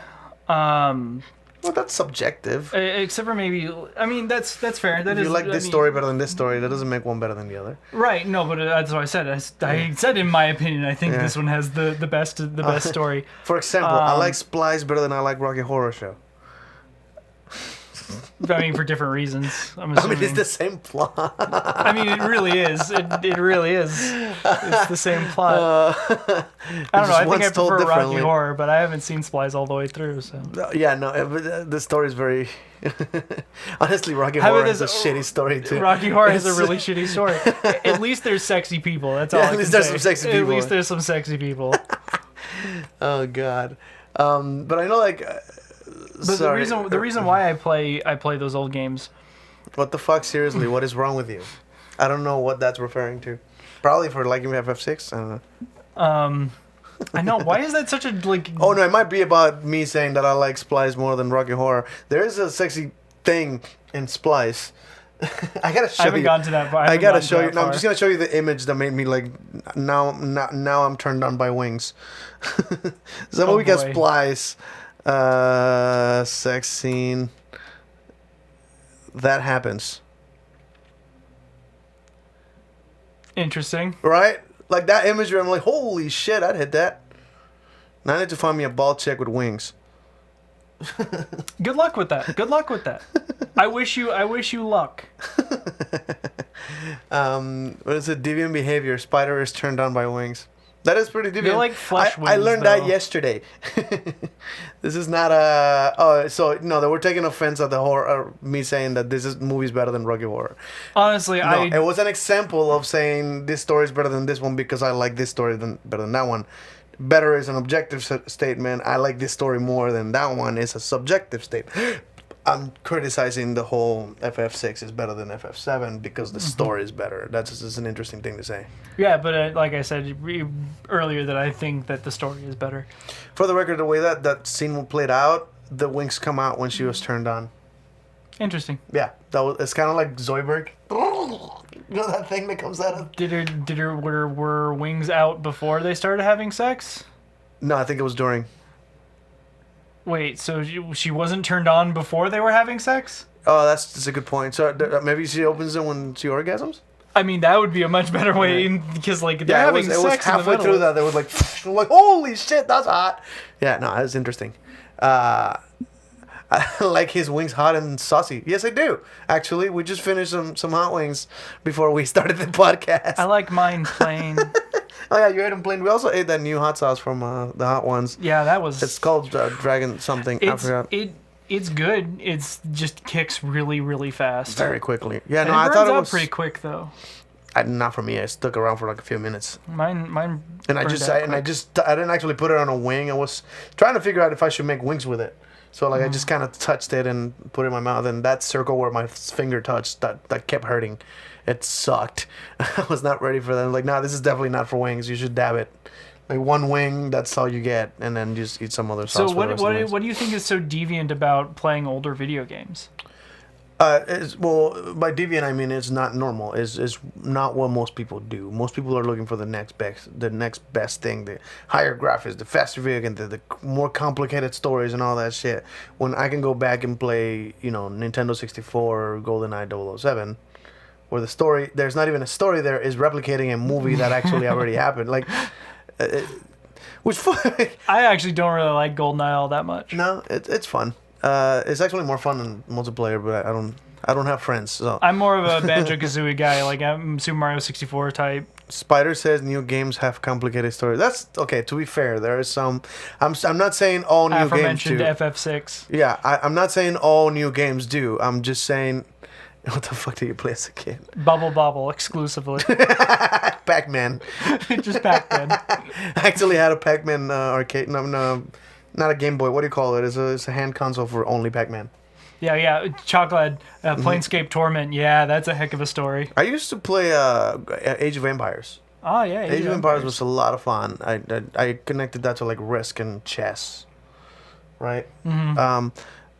Well, that's subjective. Except for maybe, I mean that's fair. That You is. like this story better than this story. That doesn't make one better than the other. Right? No, but that's what I said. I said in my opinion, I think this one has the best story. For example, I like Splice better than I like Rocky Horror Show. I mean, for different reasons. I'm I assuming. mean, it's the same plot. I mean, it really is. It really is. It's the same plot. I don't know. I think I prefer Rocky Horror, but I haven't seen Splice all the way through. So Yeah, no, the story is very. Honestly, Rocky Horror is a shitty story too. Rocky Horror has a really shitty story. At least there's sexy people. That's all. At least there's some sexy people. At least there's some sexy people. Oh God, but I know like. But the reason why I play those old games. What the fuck? Seriously, what is wrong with you? I don't know what that's referring to. Probably for liking FF6. I don't know. I know. Why is that such a like? Oh no, it might be about me saying that I like Splice more than Rocky Horror. There is a sexy thing in Splice. I gotta show you. I haven't gotten to that far. I gotta show you. No, I'm just gonna show you the image that made me like. Now I'm turned on by wings. So we got Splice. Sex scene. That happens. Interesting. Right? Like that imagery, I'm like, holy shit, I'd hit that. Now I need to find me a bald chick with wings. Good luck with that. Good luck with that. I wish you luck. What is it? Deviant behavior. Spider is turned on by wings. That is pretty deviant. They're like flesh wings, I learned though. that yesterday. This is not a... Oh, so, no, they were taking offense at the horror... me saying that this movie is better than Rocky Horror. Honestly, No, it was an example of saying this story is better than this one because I like this story better than that one. Better is an objective statement. I like this story more than that one is a subjective statement. I'm criticizing the whole FF6 is better than FF7 because the story is better. That's just an interesting thing to say. Yeah, but like I said earlier, that I think that the story is better. For the record, the way that scene played out, the wings come out when she was turned on. Interesting. Yeah, it's kind of like Zoidberg. You know that thing that comes out of... Were wings out before they started having sex? No, I think it was during. Wait, so she wasn't turned on before they were having sex? Oh, that's a good point. So maybe she opens it when she orgasms? I mean, that would be a much better way, because like they're having sex. It was halfway through that they were like, holy shit, that's hot. Yeah, no, that's interesting. I like his wings hot and saucy. Yes, I do. Actually, we just finished some hot wings before we started the podcast. I like mine plain. Oh yeah, you ate them plain. We also ate that new hot sauce from the Hot Ones. Yeah, that was... It's called Dragon something. I forgot. It's good. It's just kicks really, really fast. Very quickly. Yeah, and no, it I burns thought it out was pretty quick though. Not for me. It stuck around for like a few minutes. Mine. And I didn't actually put it on a wing. I was trying to figure out if I should make wings with it. So like I just kind of touched it and put it in my mouth, and that circle where my finger touched, that kept hurting. It sucked. I was not ready for that. I'm like, nah, this is definitely not for wings. You should dab it. Like one wing, that's all you get, and then just eat some other sauce. So what do you think is so deviant about playing older video games? Well, by deviant I mean it's not normal. It's not what most people do. Most people are looking for the next best thing, the higher graphics, the faster video game, the more complicated stories and all that shit. When I can go back and play, Nintendo 64 or GoldenEye 007, where the story, there's not even a story there, is replicating a movie that actually already happened. Like, which I actually don't really like GoldenEye all that much. No, it's fun. It's actually more fun than multiplayer, but I don't have friends. So I'm more of a Banjo-Kazooie guy. Like I'm Super Mario 64 type. Spider says new games have complicated stories. That's okay. To be fair, there is some. I'm not saying all new games do. Aforementioned FF6. Yeah, I'm not saying all new games do. I'm just saying. What the fuck did you play as a kid? Bubble Bobble exclusively. Pac-Man. Just Pac-Man. I actually had a Pac-Man arcade. No, not a Game Boy. What do you call it? It's a hand console for only Pac-Man. Yeah. Chocolate, Planescape Torment. Yeah, that's a heck of a story. I used to play Age of Empires. Oh yeah, Age of Empires was a lot of fun. I connected that to like Risk and chess, right? Mm-hmm.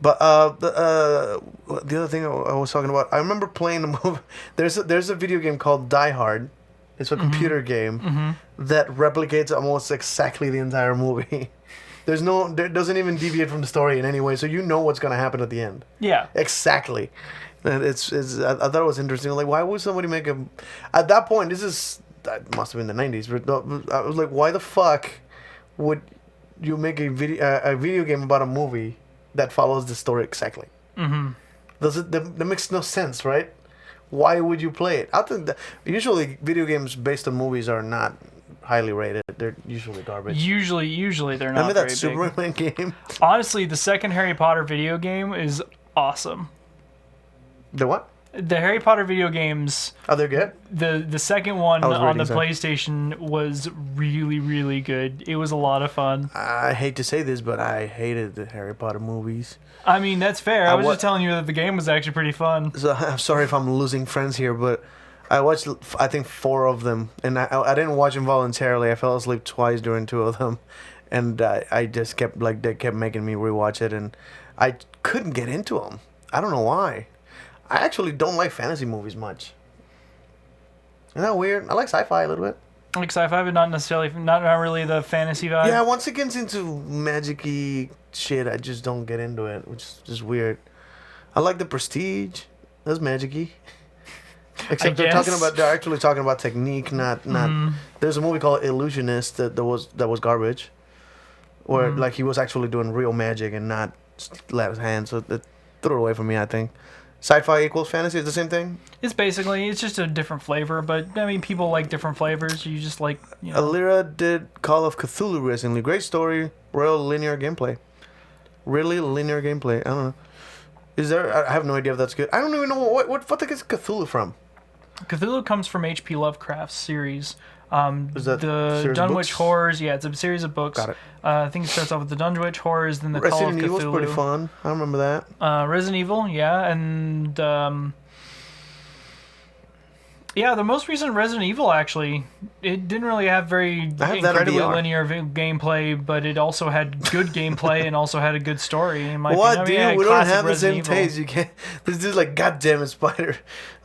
But the other thing I was talking about, I remember playing the movie. There's a video game called Die Hard. It's a computer game that replicates almost exactly the entire movie. There doesn't even deviate from the story in any way, so you know what's gonna happen at the end. Yeah, exactly. And I thought it was interesting. Like, why would somebody make a? At that point, that must have been the 90s. But I was like, why the fuck would you make a video game about a movie that follows the story exactly? Mm-hmm. That makes no sense, right? Why would you play it? I think that usually video games based on movies are not highly rated. They're usually garbage. Usually they're not Remember that very big. Superman game? Honestly, the second Harry Potter video game is awesome. The what? The Harry Potter video games, Oh, they're good? the second one I was on the reading some. PlayStation was really, really good. It was a lot of fun. I hate to say this, but I hated the Harry Potter movies. I mean, that's fair. I was wa- just telling you that the game was actually pretty fun. So I'm sorry if I'm losing friends here, but I watched, I think, 4 of them, and I didn't watch them voluntarily. I fell asleep twice during 2 of them, and I just kept, like, they kept making me rewatch it, and I couldn't get into them. I don't know why. I actually don't like fantasy movies much. Isn't that weird? I like sci-fi a little bit. Like sci-fi, but not really the fantasy vibe. Yeah, once it gets into magic-y shit, I just don't get into it, which is just weird. I like The Prestige. That's magic-y. Except they're actually talking about technique, not. There's a movie called Illusionist that was garbage, where like he was actually doing real magic and not let his hand, so that threw it away from me. I think sci-fi equals fantasy is the same thing. It's just a different flavor, but I mean, people like different flavors. You just like, you know. Alira did Call of Cthulhu recently. Great story, real linear gameplay. Really linear gameplay. I don't know. Is there? I have no idea if that's good. I don't even know what the heck is Cthulhu from. Cthulhu comes from H.P. Lovecraft's series. Is that the series of Dunwich books? Horrors? Yeah, it's a series of books. Got it. I think it starts off with the Dunwich Horrors, then the Call of Resident Evil was Cthulhu. pretty fun. I remember that. Resident Evil, yeah, and yeah, the most recent Resident Evil actually, it didn't really have very I have that in incredibly VR. linear gameplay, but it also had good gameplay and also had a good story. In my What, opinion. dude? I mean, We don't classic have the Resident same Evil. taste. You can't. This dude's like, God damn it, Spider.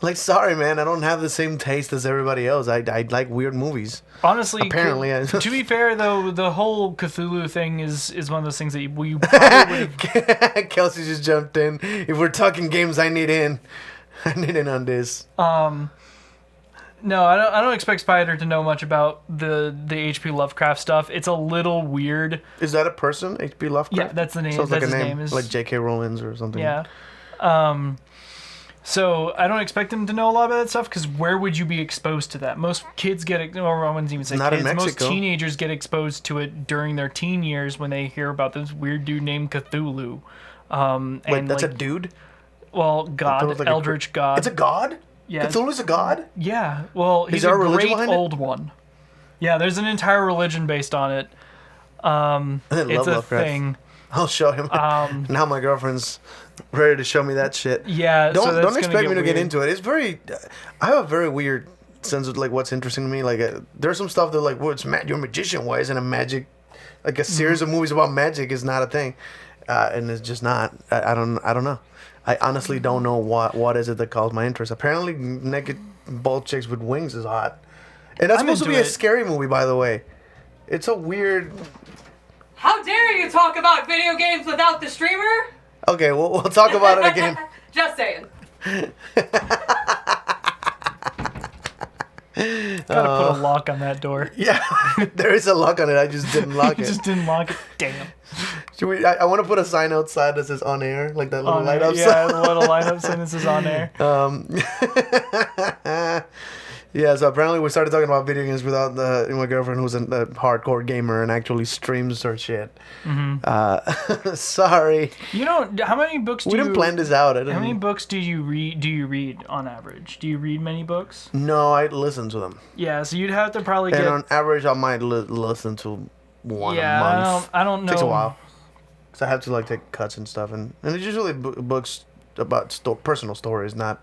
Like, sorry, man. I don't have the same taste as everybody else. I like weird movies. Honestly, Apparently, to be fair though, the whole Cthulhu thing is one of those things that we probably would have. Kelsey just jumped in. If we're talking games, I need in. I need in on this. No, I don't expect Spider to know much about the H.P. Lovecraft stuff. It's a little weird. Is that a person? H.P. Lovecraft? Yeah, that's the name. Sounds That's like a his name, name. Is like J.K. Rowling's or something. yeah. So I don't expect him to know a lot about that stuff because where would you be exposed to that? Most kids or I wouldn't even say Not in kids. Most Mexico. teenagers get exposed to it during their teen years when they hear about this weird dude named Cthulhu. Wait, that's a dude? Well, That God, was like Eldritch God. It's a god? Yeah. Cthulhu's a god? Yeah, well, he's there a a religion great behind it? old one. Yeah, there's an entire religion based on it. I It's love a Lovecraft. thing. I'll show him. Now my girlfriend's ready to show me that shit. Yeah, so that's Don't gonna expect me to get weird. into it. It's very. I have a very weird sense of like what's interesting to me. Like there's some stuff that like, well, you're a magician. Why isn't a magic like a series of movies about magic is not a thing, and it's just not. I don't know. I honestly don't know what is it that calls my interest. Apparently, naked bald chicks with wings is hot, and that's I'm supposed to into be a it. scary movie, by the way. It's a weird. How dare you talk about video games without the streamer? Okay, we'll talk about it again. Just saying. Gotta put a lock on that door. Yeah, there is a lock on it. I just didn't lock it. Just didn't lock it. Damn. Should we? I want to put a sign outside that says "on air," like that little On light air. outside. Yeah, the little light up saying this is on air. Yeah, so apparently we started talking about video games without my girlfriend, who's a hardcore gamer and actually streams her shit. Sorry, You know, how many books do we you... didn't plan this out. How many books do you read on average? Do you read many books? No, I listen to them, Yeah, so you'd have to probably and get... on average, I might listen to one yeah, a month. I don't know. Takes a while, because I have to like take cuts and stuff, and it's usually books about personal stories, not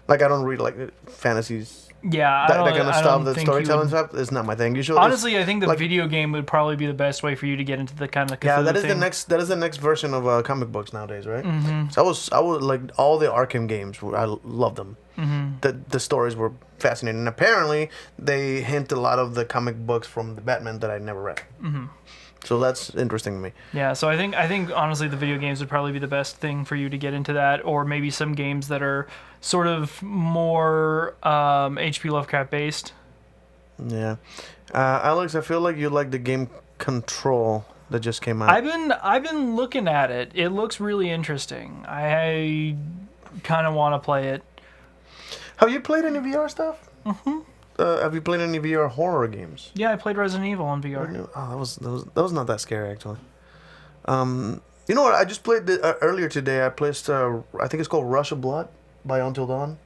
like I don't read like fantasies. Yeah, That I kind of don't stuff, the think you storytelling would- stuff, is not my thing. Usually, Honestly, I think the like- video game would probably be the best way for you to get into the kind of Cthulhu yeah, that is thing. that is the next version of comic books nowadays, right? Mm-hmm. So I was like all the Arkham games. I loved them. Mm-hmm. The stories were fascinating, and apparently they hint a lot of the comic books from the Batman that I never read. Mm-hmm. So that's interesting to me. Yeah, so I think honestly the video games would probably be the best thing for you to get into that, or maybe some games that are sort of more H.P. Lovecraft based. Yeah, Alex, I feel like you like the game Control. that just came out? I've been looking at it. It looks really interesting. I kind of want to play it. Have you played any VR stuff? Mm-hmm. Have you played any VR horror games? Yeah, I played Resident Evil on VR. Oh, that was not that scary actually. You know what? I just played earlier today. I placed I think it's called Rush of Blood by Until Dawn.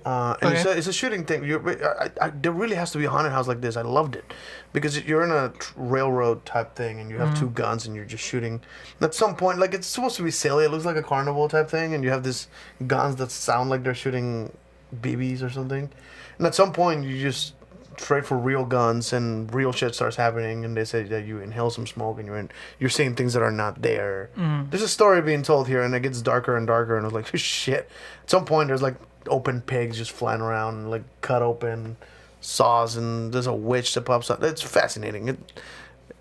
And it's a shooting thing. There really has to be a haunted house like this. I loved it because you're in a railroad type thing, and you have two guns, and you're just shooting. And at some point, like it's supposed to be silly. It looks like a carnival type thing, and you have these guns that sound like they're shooting BBs or something. And at some point, you just trade for real guns, and real shit starts happening. And they say that you inhale some smoke, and you're seeing things that are not there. There's a story being told here, and it gets darker and darker. And I was like, shit. At some point, there's like open pigs just flying around and like cut open saws, and there's a witch that pops up. It's fascinating.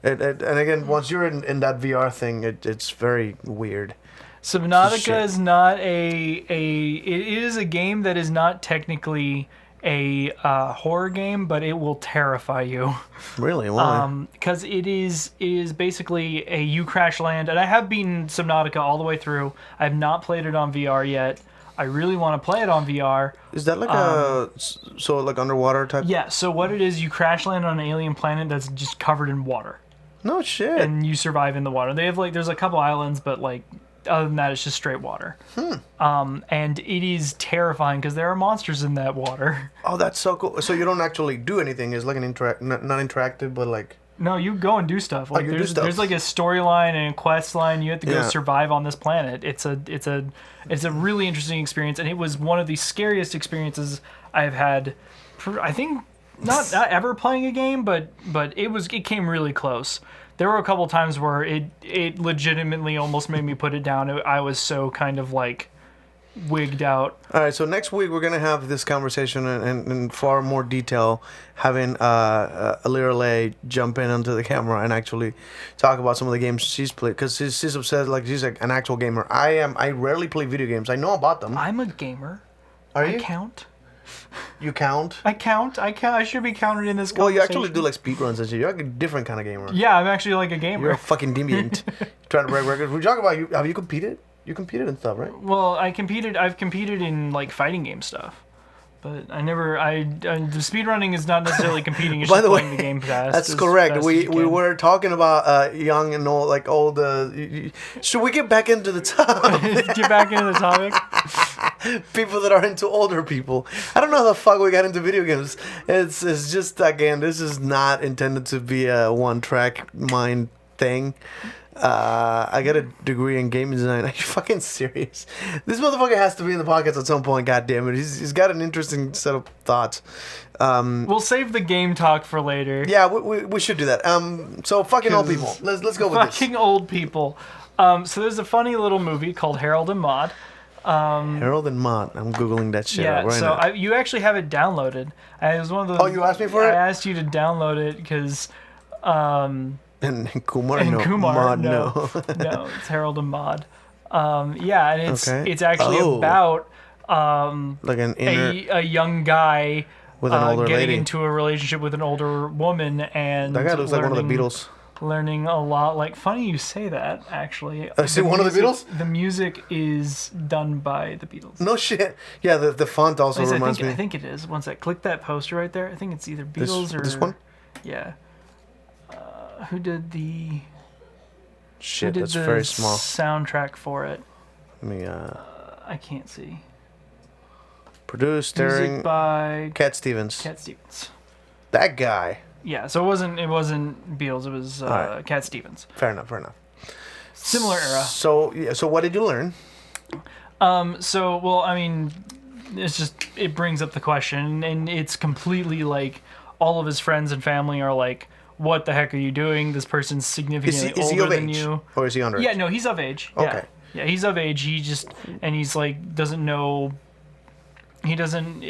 And again, once you're in that VR thing, it's very weird. Subnautica is not it is a game that is not technically a horror game, but it will terrify you. Really? Why? Because it is basically a you crash land, and I have beaten Subnautica all the way through. I have not played it on VR yet. I really want to play it on VR. Is that like like underwater type? Yeah, so what it is, you crash land on an alien planet that's just covered in water. No shit. And you survive in the water. They have there's a couple islands, but like other than that, it's just straight water. And it is terrifying because there are monsters in that water. Oh, that's so cool. So you don't actually do anything. It's like an not interactive, but like. No, you go and do stuff. Like there's like a storyline and a quest line. You have to go survive on this planet. It's a really interesting experience, and it was one of the scariest experiences I've had. I think not ever playing a game, but it came really close. There were a couple times where it legitimately almost made me put it down. I was so kind of like wigged out. All right, so next week we're gonna have this conversation in far more detail, having Alira jump in onto the camera and actually talk about some of the games she's played, because she's obsessed, like she's like an actual gamer. I rarely play video games. I know about them. I'm a gamer. Are you? I count. You count? I count. I should be counted in this conversation. Well, you actually do like speedruns and shit. You're like a different kind of gamer. Yeah, I'm actually like a gamer. You're a fucking deviant. Trying to break records. We talk about you. Have you competed? You competed in stuff, right? Well, I've competed in like fighting game stuff, but the speedrunning is not necessarily competing. It's By just the way, playing the game fast. That's correct. We were talking about young and old, like old. Should we get back into the topic? Get back into the topic. People that are into older people. I don't know how the fuck we got into video games. It's just, again, this is not intended to be a one-track mind thing. I got a degree in game design. Are you fucking serious? This motherfucker has to be in the podcast at some point. God damn it! He's got an interesting set of thoughts. We'll save the game talk for later. Yeah, we should do that. So fucking old people. Let's go with this. Fucking old people. So there's a funny little movie called Harold and Maude. Harold and Maude. I'm googling that shit. Yeah. Right So now. you actually have it downloaded. It was one of those. Oh, you asked me for it? I asked you to download it because. And Kumar, and no. Kumar, Maude, no. No, it's Harold and Maude. Yeah, and it's actually Oh. about like an inner a young guy with an older getting lady. into a relationship with an older woman, and That guy looks like one of the Beatles. Learning a lot. Like, funny you say that. Actually, Is it one of the Beatles? The music is done by the Beatles. No shit. Yeah, the font also reminds me. I think it is. Once I click that poster right there, I think it's either Beatles or this one. Yeah. Who did the? Shit, who did that's the very small. Soundtrack for it. Let me I can't see. produced, starring Music by Cat Stevens. Cat Stevens. That guy. Yeah, so it wasn't Beatles. It was Alright. Cat Stevens. Fair enough. Similar era. So what did you learn? So well, I mean, it brings up the question, and it's completely like all of his friends and family are like, what the heck are you doing? This person's significantly Is he older of than age? you. Or is he underage? Yeah, no, he's of age. Okay. Yeah, he's of age. He's like doesn't know. He doesn't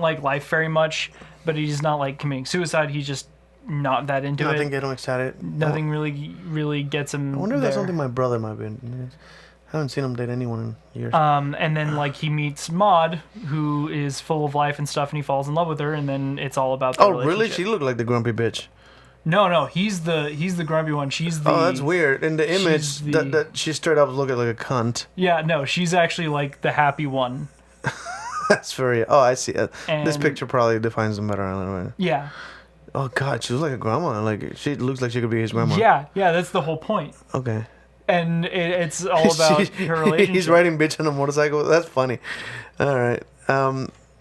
like life very much, but he's not like committing suicide. He's just not that into Nothing it. getting excited. Nothing really gets him. I wonder if there. that's something my brother might be. I haven't seen him date anyone in years. And then like he meets Maud, who is full of life and stuff, and he falls in love with her, and then it's all about. The really? relationship. She looked like the grumpy bitch. No, he's the grumpy one. She's the. Oh, that's weird. In the image, she's the- that she straight up looking like a cunt. Yeah, no, she's actually like the happy one. That's very. Oh, I see. This And- picture probably defines them better. Right? Yeah. Oh God, she looks like a grandma. Like she looks like she could be his grandma. Yeah, that's the whole point. Okay. And it's all about her relationship. He's riding bitch on a motorcycle. That's funny. All right.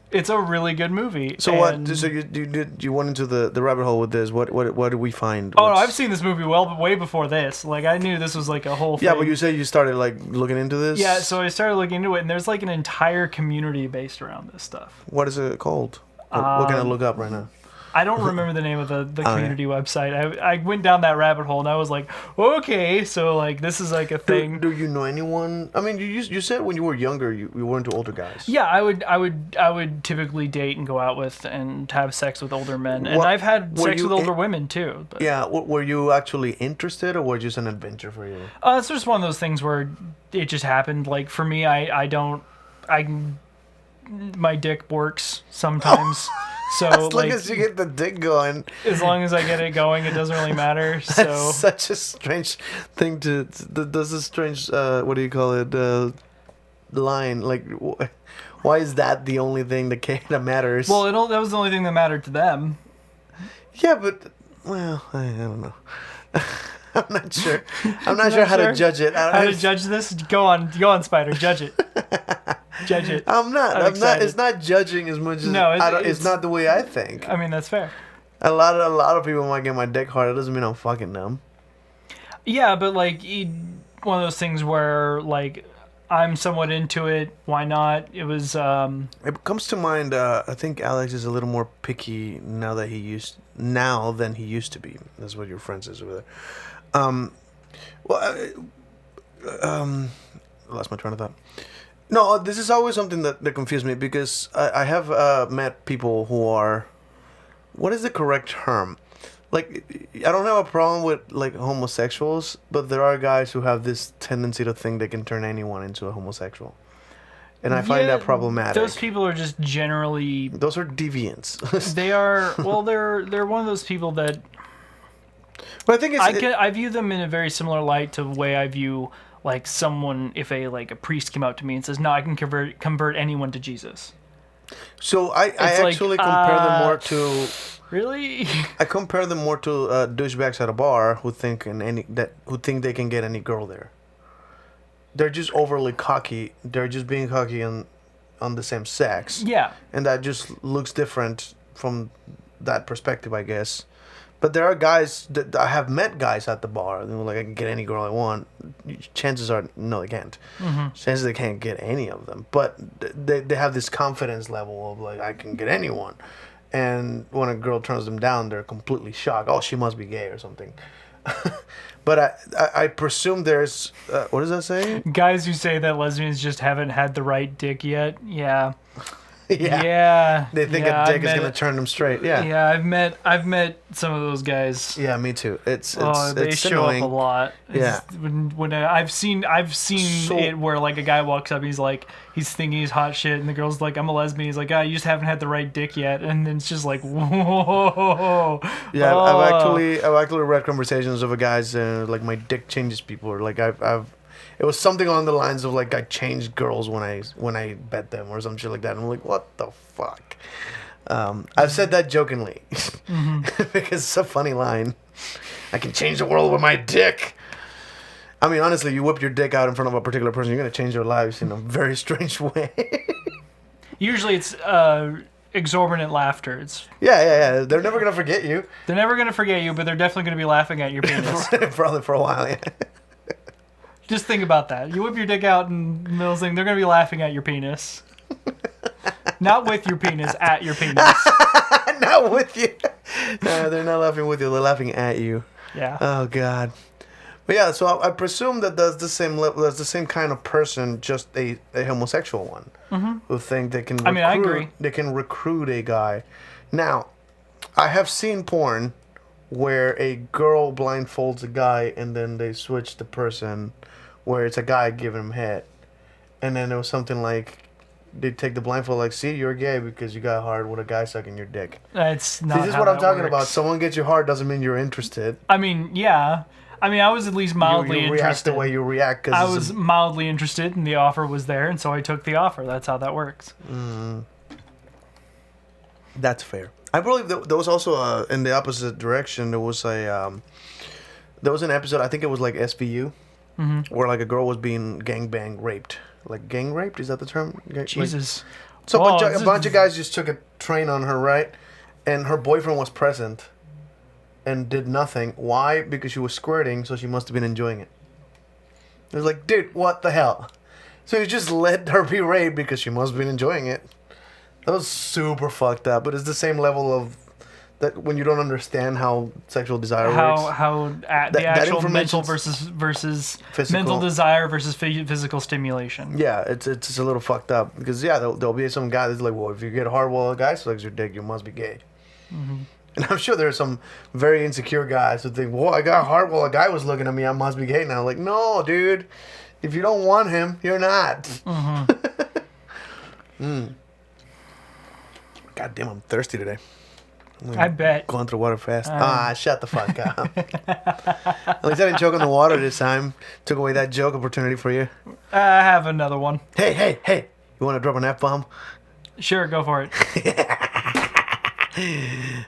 It's a really good movie. So what? So you went into the rabbit hole with this? What did we find? Oh no, I've seen this movie way before this. Like I knew this was like a whole thing. Yeah, but you said you started like looking into this. Yeah, so I started looking into it, and there's like an entire community based around this stuff. What is it called? What can I look up right now? I don't remember the name of the community website. I went down that rabbit hole and I was like, okay, so like this is like a thing. Do you know anyone? I mean, you said when you were younger you were into older guys. Yeah, I would typically date and go out with and have sex with older men, and I've had sex with older women too. But. Yeah, were you actually interested, or was it just an adventure for you? It's just one of those things where it just happened. Like for me, my dick works sometimes. So as long as you get the dick going. As long as I get it going, it doesn't really matter. That's So such a strange thing to. That's a strange. What do you call it? Line. Like, why is that the only thing that matters? well, that was the only thing that mattered to them. Yeah, but well, I don't know. I'm not sure. I'm not sure how to judge it. How to judge this? Go on, Spider. Judge it. Judge it. I'm not. It's not judging as much as it's not the way I think. I mean, that's fair. A lot of people might get my dick hard. It doesn't mean I'm fucking them. Yeah, but like one of those things where like I'm somewhat into it. Why not? It was. It comes to mind. I think Alex is a little more picky now than he used to be. That's what your friend says over there. I lost my train of thought. No, this is always something that confused me because I have met people who are, what is the correct term? Like, I don't have a problem with like homosexuals, but there are guys who have this tendency to think they can turn anyone into a homosexual, and I find that problematic. Those people are just generally. Those are deviants. They are. Well, they're one of those people that. But I think I view them in a very similar light to the way I view like someone if a priest came out to me and says, "No, I can convert anyone to Jesus." So I actually compare them more to. Really? I compare them more to douchebags at a bar who think they can get any girl there. They're just overly cocky. They're just being cocky on the same sex. Yeah. And that just looks different from that perspective, I guess. But there are guys that I have met guys at the bar. They're like, I can get any girl I want. Chances are, no, they can't. Mm-hmm. Chances they can't get any of them. But they have this confidence level of like, I can get anyone. And when a girl turns them down, they're completely shocked. Oh, she must be gay or something. But I presume there's what does that say? Guys who say that lesbians just haven't had the right dick yet. Yeah. Yeah. They think a dick is gonna turn them straight. Yeah. Yeah, I've met some of those guys. Yeah, me too. They show annoying. up a lot. Yeah. When I've seen it where like a guy walks up, he's thinking he's hot shit, and the girl's like, "I'm a lesbian." He's like, you just haven't had the right dick yet," and then it's just like, whoa. Yeah, I've actually read conversations of a guys like my dick changes people, or like it was something along the lines of like I changed girls when I bet them or some shit like that. And I'm like, what the fuck? I've said that jokingly because it's a funny line. I can change the world with my dick. I mean, honestly, you whip your dick out in front of a particular person, you're gonna change their lives in a very strange way. Usually, it's exorbitant laughter. It's yeah. They're never gonna forget you. They're never gonna forget you, but they're definitely gonna be laughing at your penis. Probably for a while, yeah. Just think about that. You whip your dick out in the middle of the thing, they're going to be laughing at your penis. Not with your penis, at your penis. Not with you. No, they're not laughing with you, they're laughing at you. Yeah. Oh, God. But yeah, so I presume that that's the same kind of person, just a homosexual one, who think they can recruit, I agree. They can recruit a guy. Now, I have seen porn where a girl blindfolds a guy and then they switch the person where it's a guy giving him head. And then it was something like they take the blindfold like, see, you're gay because you got hard with a guy sucking your dick. That's not. See, this is how what I'm that talking about. works. Someone gets you hard doesn't mean you're interested. I mean, yeah. I mean, I was at least mildly you react interested. the way you react. Cause I was mildly interested, and the offer was there, and so I took the offer. That's how that works. That's fair. I believe there was also in the opposite direction. There was an episode. I think it was like SVU, where like a girl was being gangbang raped. Like gang raped, is that the term? Jesus. So Oh, a bunch of guys just took a train on her, right? And her boyfriend was present and did nothing. Why? Because she was squirting, so she must have been enjoying it. It was like, dude, what the hell? So you just let her be raped because she must have been enjoying it. That was super fucked up, but it's the same level of that when you don't understand how sexual desire works. The actual mental information's versus physical. mental desire versus physical stimulation. Yeah, it's a little fucked up because there'll be some guy that's like, well, if you get hard while a guy sucks your dick, you must be gay. And I'm sure there are some very insecure guys who think, well, I got hard while a guy was looking at me, I must be gay now. Like, no, dude, if you don't want him, you're not. God damn, I'm thirsty today. I bet. Going through water fast. Shut the fuck up. At least I didn't choke on the water this time. Took away that joke opportunity for you. I have another one. Hey. You want to drop an F-bomb? Sure, go for it.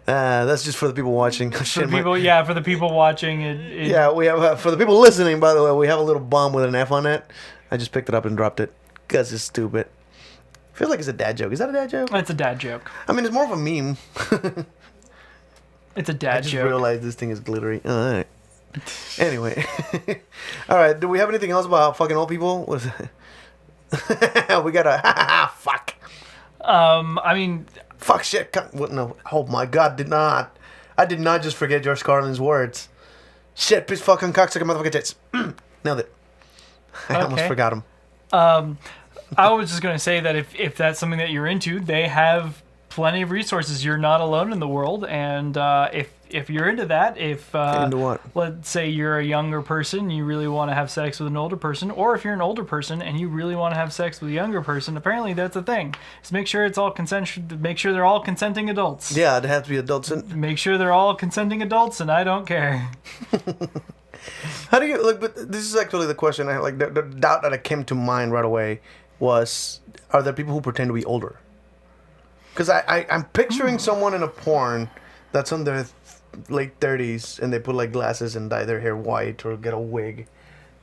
That's just for the people watching. For the people watching it. Yeah, we have for the people listening. By the way, we have a little bomb with an F on it. I just picked it up and dropped it because it's stupid. Feels like it's a dad joke. Is that a dad joke? It's a dad joke. I mean, it's more of a meme. It's a dad I just joke. realized this thing is glittery. All right. Anyway, all right. Do we have anything else about fucking old people? What is it? We got a fuck. I mean, fuck shit. What? No. Oh my god. I did not just forget George Carlin's words. Shit. Piss fucking cocksucker motherfucking tits. Nailed it. I almost forgot him. I was just gonna say that if that's something that you're into, they have plenty of resources. You're not alone in the world, and if you're into that, into what? Let's say you're a younger person, you really want to have sex with an older person, or if you're an older person and you really want to have sex with a younger person, apparently that's a thing. Just make sure it's all make sure they're all consenting adults. Yeah, they have to be adults. Make sure they're all consenting adults, and I don't care. How do you like? But this is actually the question. The doubt that came to mind right away was: are there people who pretend to be older? Because I'm picturing someone in a porn that's in their late 30s and they put like glasses and dye their hair white or get a wig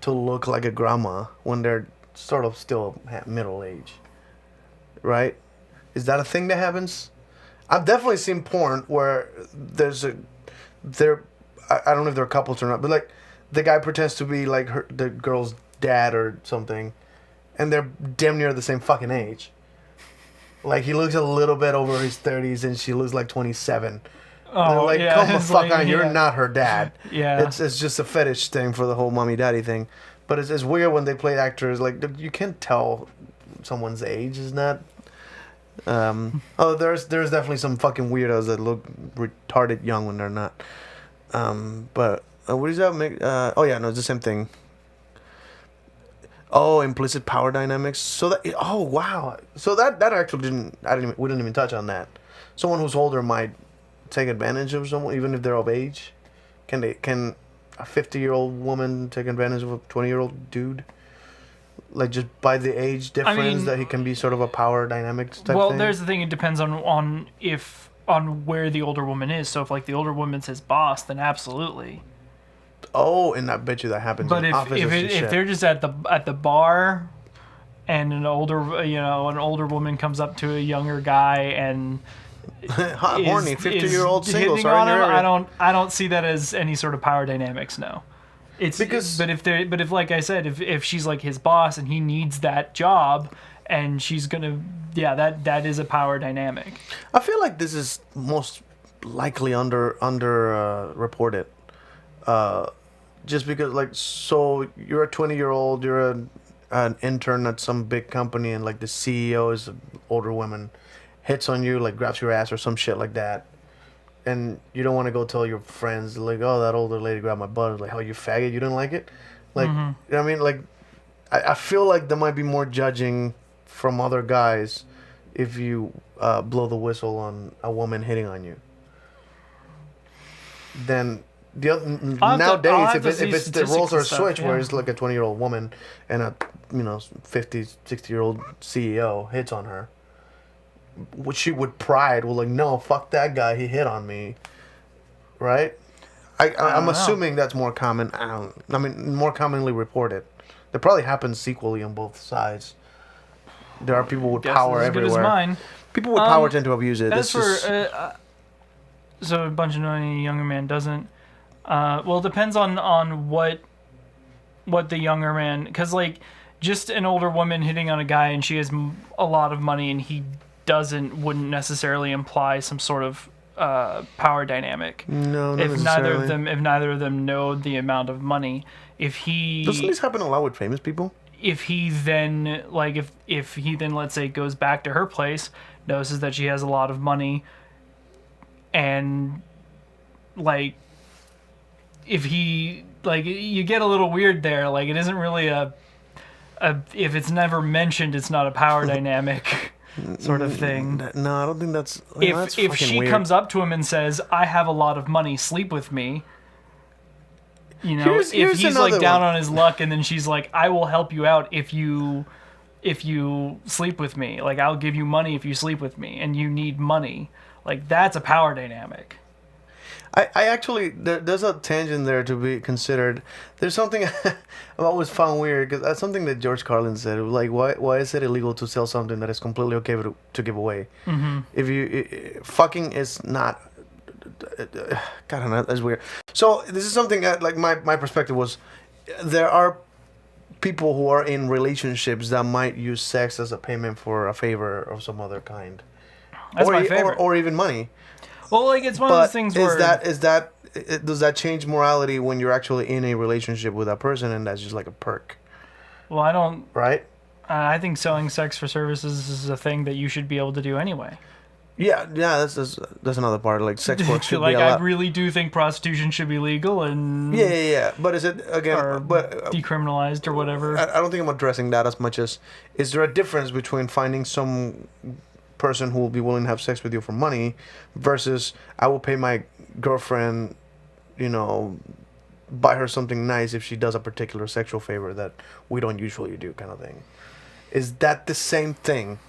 to look like a grandma when they're sort of still middle age, right? Is that a thing that happens? I've definitely seen porn where I don't know if they're couples or not, but like the guy pretends to be like the girl's dad or something, and they're damn near the same fucking age. Like he looks a little bit over his 30s and she looks like 27. Oh, like, yeah. come the fuck on, you're not her dad. Yeah. It's just a fetish thing for the whole mommy daddy thing. But it's weird when they play actors like you can't tell someone's age is not. There's definitely some fucking weirdos that look retarded young when they're not. But what does that make? It's the same thing. Oh, implicit power dynamics. So that wow. So that actually we didn't even touch on that. Someone who's older might take advantage of someone even if they're of age. Can a 50-year-old woman take advantage of a 20-year-old dude? Like just by the age difference that he can be sort of a power dynamics type thing? Well, there's the thing. It depends on where the older woman is. So if like the older woman's his boss, then absolutely. Oh, and I bet you that happens. But if they're just at the bar, and an older woman comes up to a younger guy and hot, horny, 50-year-old single, hitting on him, I don't see that as any sort of power dynamics. No, if like I said, if she's like his boss and he needs that job, and she's gonna that is a power dynamic. I feel like this is most likely under reported. Just because so you're a 20-year-old, you're an intern at some big company and like the CEO is an older woman, hits on you, like grabs your ass or some shit like that, and you don't want to go tell your friends like, oh, that older lady grabbed my butt. Like, oh, you faggot, you didn't like it? Like, you know what I mean? Like, I feel like there might be more judging from other guys if you blow the whistle on a woman hitting on you. Then nowadays, if it's the roles are switched, where it's like a 20-year-old woman and a 50, 60-year-old CEO hits on her, she would pride, well, like, no, fuck that guy, he hit on me, right? I'm assuming that's more common. More commonly reported. That probably happens equally on both sides. There are people with power everywhere. As good as mine. People with power tend to abuse it. So a bunch of money, a younger man doesn't. Well, it depends on what the younger man, because like just an older woman hitting on a guy and she has a lot of money and he wouldn't necessarily imply some sort of power dynamic. No, not if necessarily. If neither of them know the amount of money, doesn't this happen a lot with famous people? If he then if he then, let's say, goes back to her place, notices that she has a lot of money, and like if he you get a little weird there. Like it isn't really a if it's never mentioned, it's not a power dynamic sort of thing. No, I don't think that's. If she weird. comes up to him and says, "I have a lot of money, sleep with me," here's if he's like down on his luck, and then she's like, "I will help you out if you sleep with me. Like I'll give you money if you sleep with me, and you need money." Like that's a power dynamic. I actually there's a tangent there to be considered. There's something I've always found weird, because that's something that George Carlin said. Like, why is it illegal to sell something that is completely okay to give away? Mm-hmm. If fucking is not. God, I don't know, that's weird. So this is something that, like, my perspective was, there are people who are in relationships that might use sex as a payment for a favor of some other kind. That's my favorite. Or even money. Well, like, it's one of those things where... does that change morality when you're actually in a relationship with that person and that's just like a perk? Well, I don't... Right? I think selling sex for services is a thing that you should be able to do anyway. Yeah, that's another part. Like, sex work should like, be allowed. I really do think prostitution should be legal and... Yeah. But is it, again... decriminalized or whatever. I don't think I'm addressing that as much as... Is there a difference between finding some person who will be willing to have sex with you for money versus I will pay my girlfriend, buy her something nice if she does a particular sexual favor that we don't usually do, kind of thing? Is that the same thing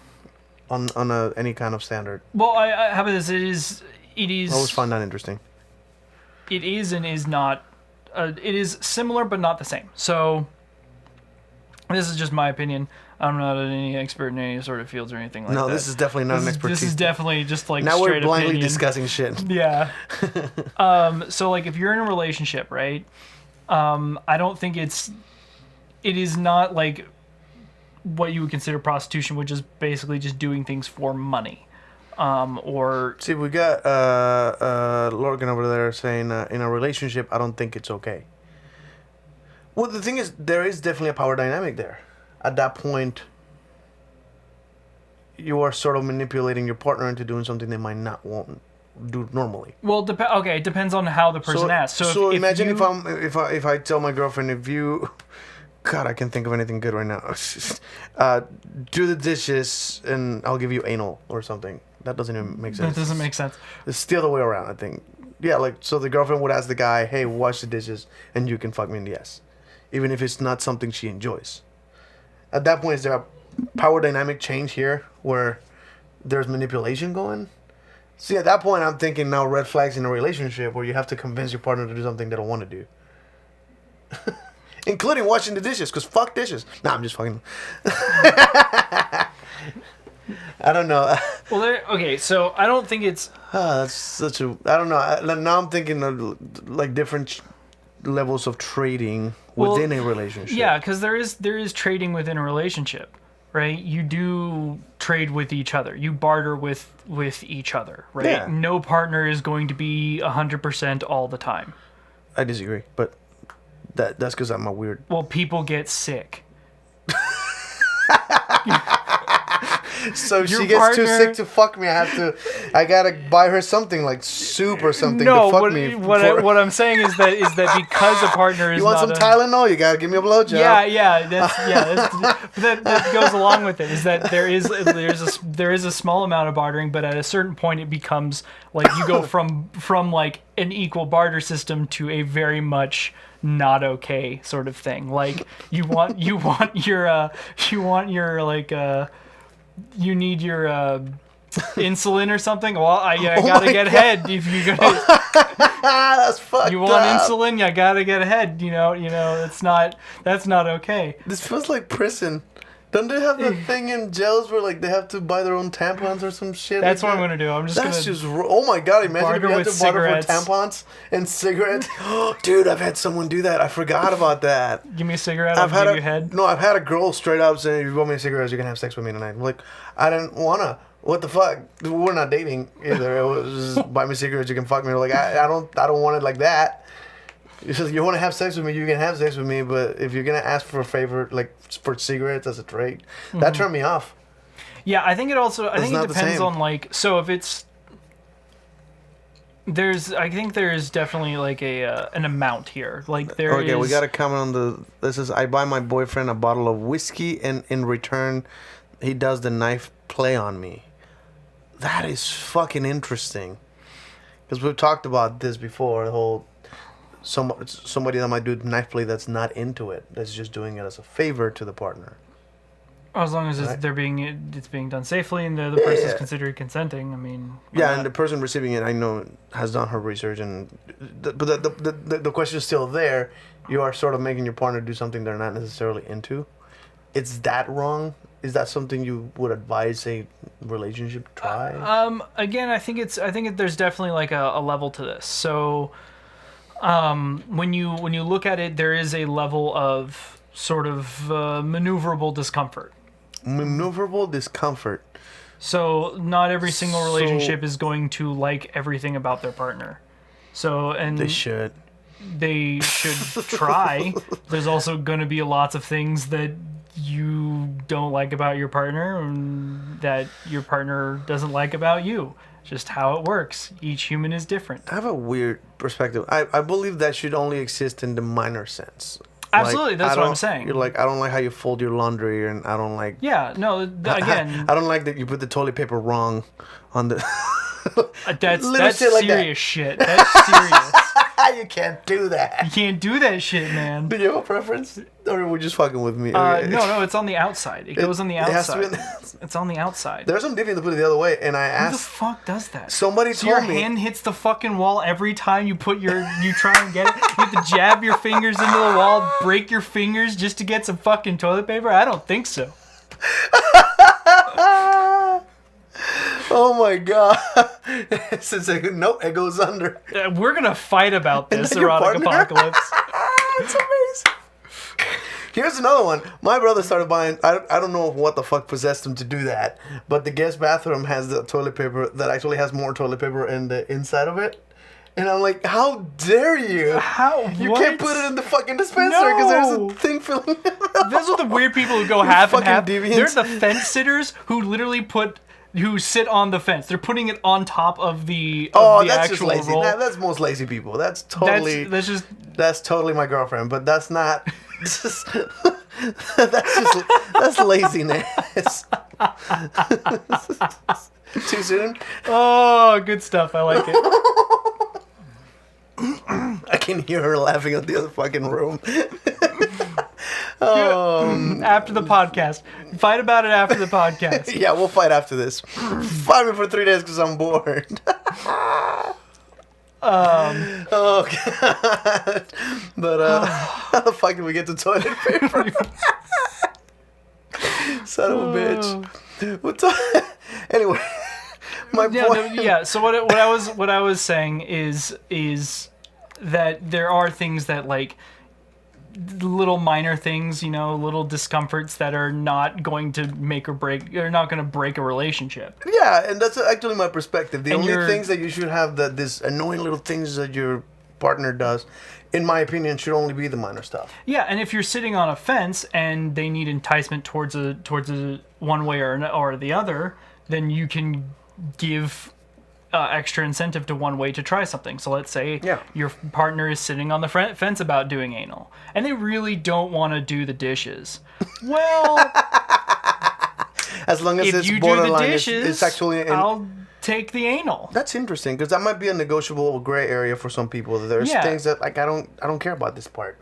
on any kind of standard? Well, how about this? It is. I always find that interesting. It is and is not. It is similar but not the same. So this is just my opinion. I'm not any expert in any sort of fields or anything like that. No, this is definitely not an expertise. This is definitely just like now straight we're blindly opinion. discussing shit. Yeah. So like if you're in a relationship, right? I don't think it is not like what you would consider prostitution, which is basically just doing things for money. Or see, we got Lorgan over there saying in a relationship, I don't think it's okay. Well, the thing is, there is definitely a power dynamic there. At that point, you are sort of manipulating your partner into doing something they might not want do normally. Well, it depends on how the person asks. So imagine if I tell my girlfriend, if you, God, I can't think of anything good right now. Do the dishes and I'll give you anal or something. That doesn't even make sense. That doesn't make sense. It's the other way around, I think. Yeah, like, so the girlfriend would ask the guy, hey, wash the dishes and you can fuck me in the ass, even if it's not something she enjoys. At that point, is there a power dynamic change here where there's manipulation going? See, at that point, I'm thinking now red flags in a relationship where you have to convince your partner to do something they don't want to do. Including washing the dishes, because fuck dishes. Nah, I'm just fucking... I don't know. Well, okay, so I don't think it's... That's such a... I don't know. Now I'm thinking of like different levels of trading within a relationship. Yeah, because there is trading within a relationship, right? You do trade with each other. You barter with each other, right? Yeah. No partner is going to be 100% all the time. I disagree, but that's because I'm a weird... Well, people get sick. So if Your she gets too partner- sick to fuck me, I gotta buy her something like soup or something No, to fuck what, me. what I'm saying is that because a partner is You want not some Tylenol? You gotta give me a blowjob. That goes along with it. Is that there is a small amount of bartering, but at a certain point it becomes like you go from like an equal barter system to a very much not okay sort of thing. Like you need your insulin or something. Well, I gotta get head if you're gonna. That's fucked You want up. insulin? You gotta get head. You know, that's not okay. This feels like prison. Don't they have that thing in jails where like they have to buy their own tampons or some shit? That's like what I'm that? gonna do. I'm just That's gonna. just oh my god! Imagine if barter you had with to barter for cigarettes. tampons and cigarettes. Dude, I've had someone do that. I forgot about that. Give me a cigarette. I'll give you head. No, I've had a girl straight up say, "If you want me cigarettes, you can have sex with me tonight." I'm like, I didn't wanna. What the fuck? We're not dating either. It was just buy me cigarettes, you can fuck me. They're like, I don't want it like that. It's just, you want to have sex with me, you can have sex with me, but if you're gonna ask for a favor, like for cigarettes as a trade, that turned me off. Yeah, I think it also. I think not it the depends same. on like. So if it's. I think there's definitely like an amount here. Like there is. Okay, we gotta comment on the. This is I buy my boyfriend a bottle of whiskey, and in return, he does the knife play on me. That is fucking interesting. Because we've talked about this before. The whole somebody that might do knife play that's not into it, that's just doing it as a favor to the partner. As long as it's being done safely and the other person is considered consenting. I mean. Yeah, and the person receiving it, I know, has done her research, but the question is still there. You are sort of making your partner do something they're not necessarily into. Is that wrong? Is that something you would advise a relationship try? Again, I think there's definitely like a level to this. So, when you look at it, there is a level of sort of maneuverable discomfort. Maneuverable discomfort. So not every single relationship is going to like everything about their partner. So and They should. They should try. There's also going to be lots of things that you don't like about your partner and that your partner doesn't like about you. Just how it works. Each human is different. I have a weird perspective. I believe that should only exist in the minor sense. Absolutely, that's what I'm saying. You're like, I don't like how you fold your laundry, and I don't like... Yeah, no, again... I don't like that you put the toilet paper wrong on the... That's shit like serious shit. That's serious. You can't do that. You can't do that shit, man. Do you have a preference? Or were you just fucking with me? No, it's on the outside. It goes on the outside. It has to be on the outside. It's on the outside. There's some Deviant that put it the other way, and I Who asked... the fuck does that? Somebody So told your me... hand hits the fucking wall every time you try and get it? You have to jab your fingers into the wall, break your fingers just to get some fucking toilet paper? I don't think so. Oh my god. It's like, nope, it goes under. We're gonna fight about this Your erotic partner? apocalypse. It's amazing. Here's another one. My brother started buying, I don't know what the fuck possessed him to do that, but the guest bathroom has the toilet paper that actually has more toilet paper in the inside of it. And I'm like, how dare you? How? You What? can't put it in the fucking dispenser because there's No. a thing filling it. Those are the weird people who go half and fucking half. deviants. They're the fence sitters who literally sit on the fence. They're putting it on top of the Oh, that's actual just lazy. roll. That's most lazy people. That's totally... That's totally my girlfriend, but that's not... that's laziness. Too soon? Oh, good stuff. I like it. I can hear her laughing at the other fucking room. After the podcast. Fight about it after the podcast. Yeah, we'll fight after this. Fight me for 3 days because I'm bored. Oh, God. But, how the fuck did we get to toilet paper? Son of a bitch. What's up? Anyway, my point. So what I was saying is that there are things that like little minor things, little discomforts that are not going to make or break. They're not going to break a relationship. Yeah, and that's actually my perspective. The And only you're- things that you should have this annoying little things that your partner does, in my opinion, should only be the minor stuff. Yeah, and if you're sitting on a fence and they need enticement towards a one way or the other, then you can give extra incentive to one way to try something. So let's say your partner is sitting on the fence about doing anal, and they really don't want to do the dishes. Well, as long as if it's you do borderline, the dishes, it's actually. I'll take the anal. That's interesting because that might be a negotiable gray area for some people. There's things that like I don't care about this part.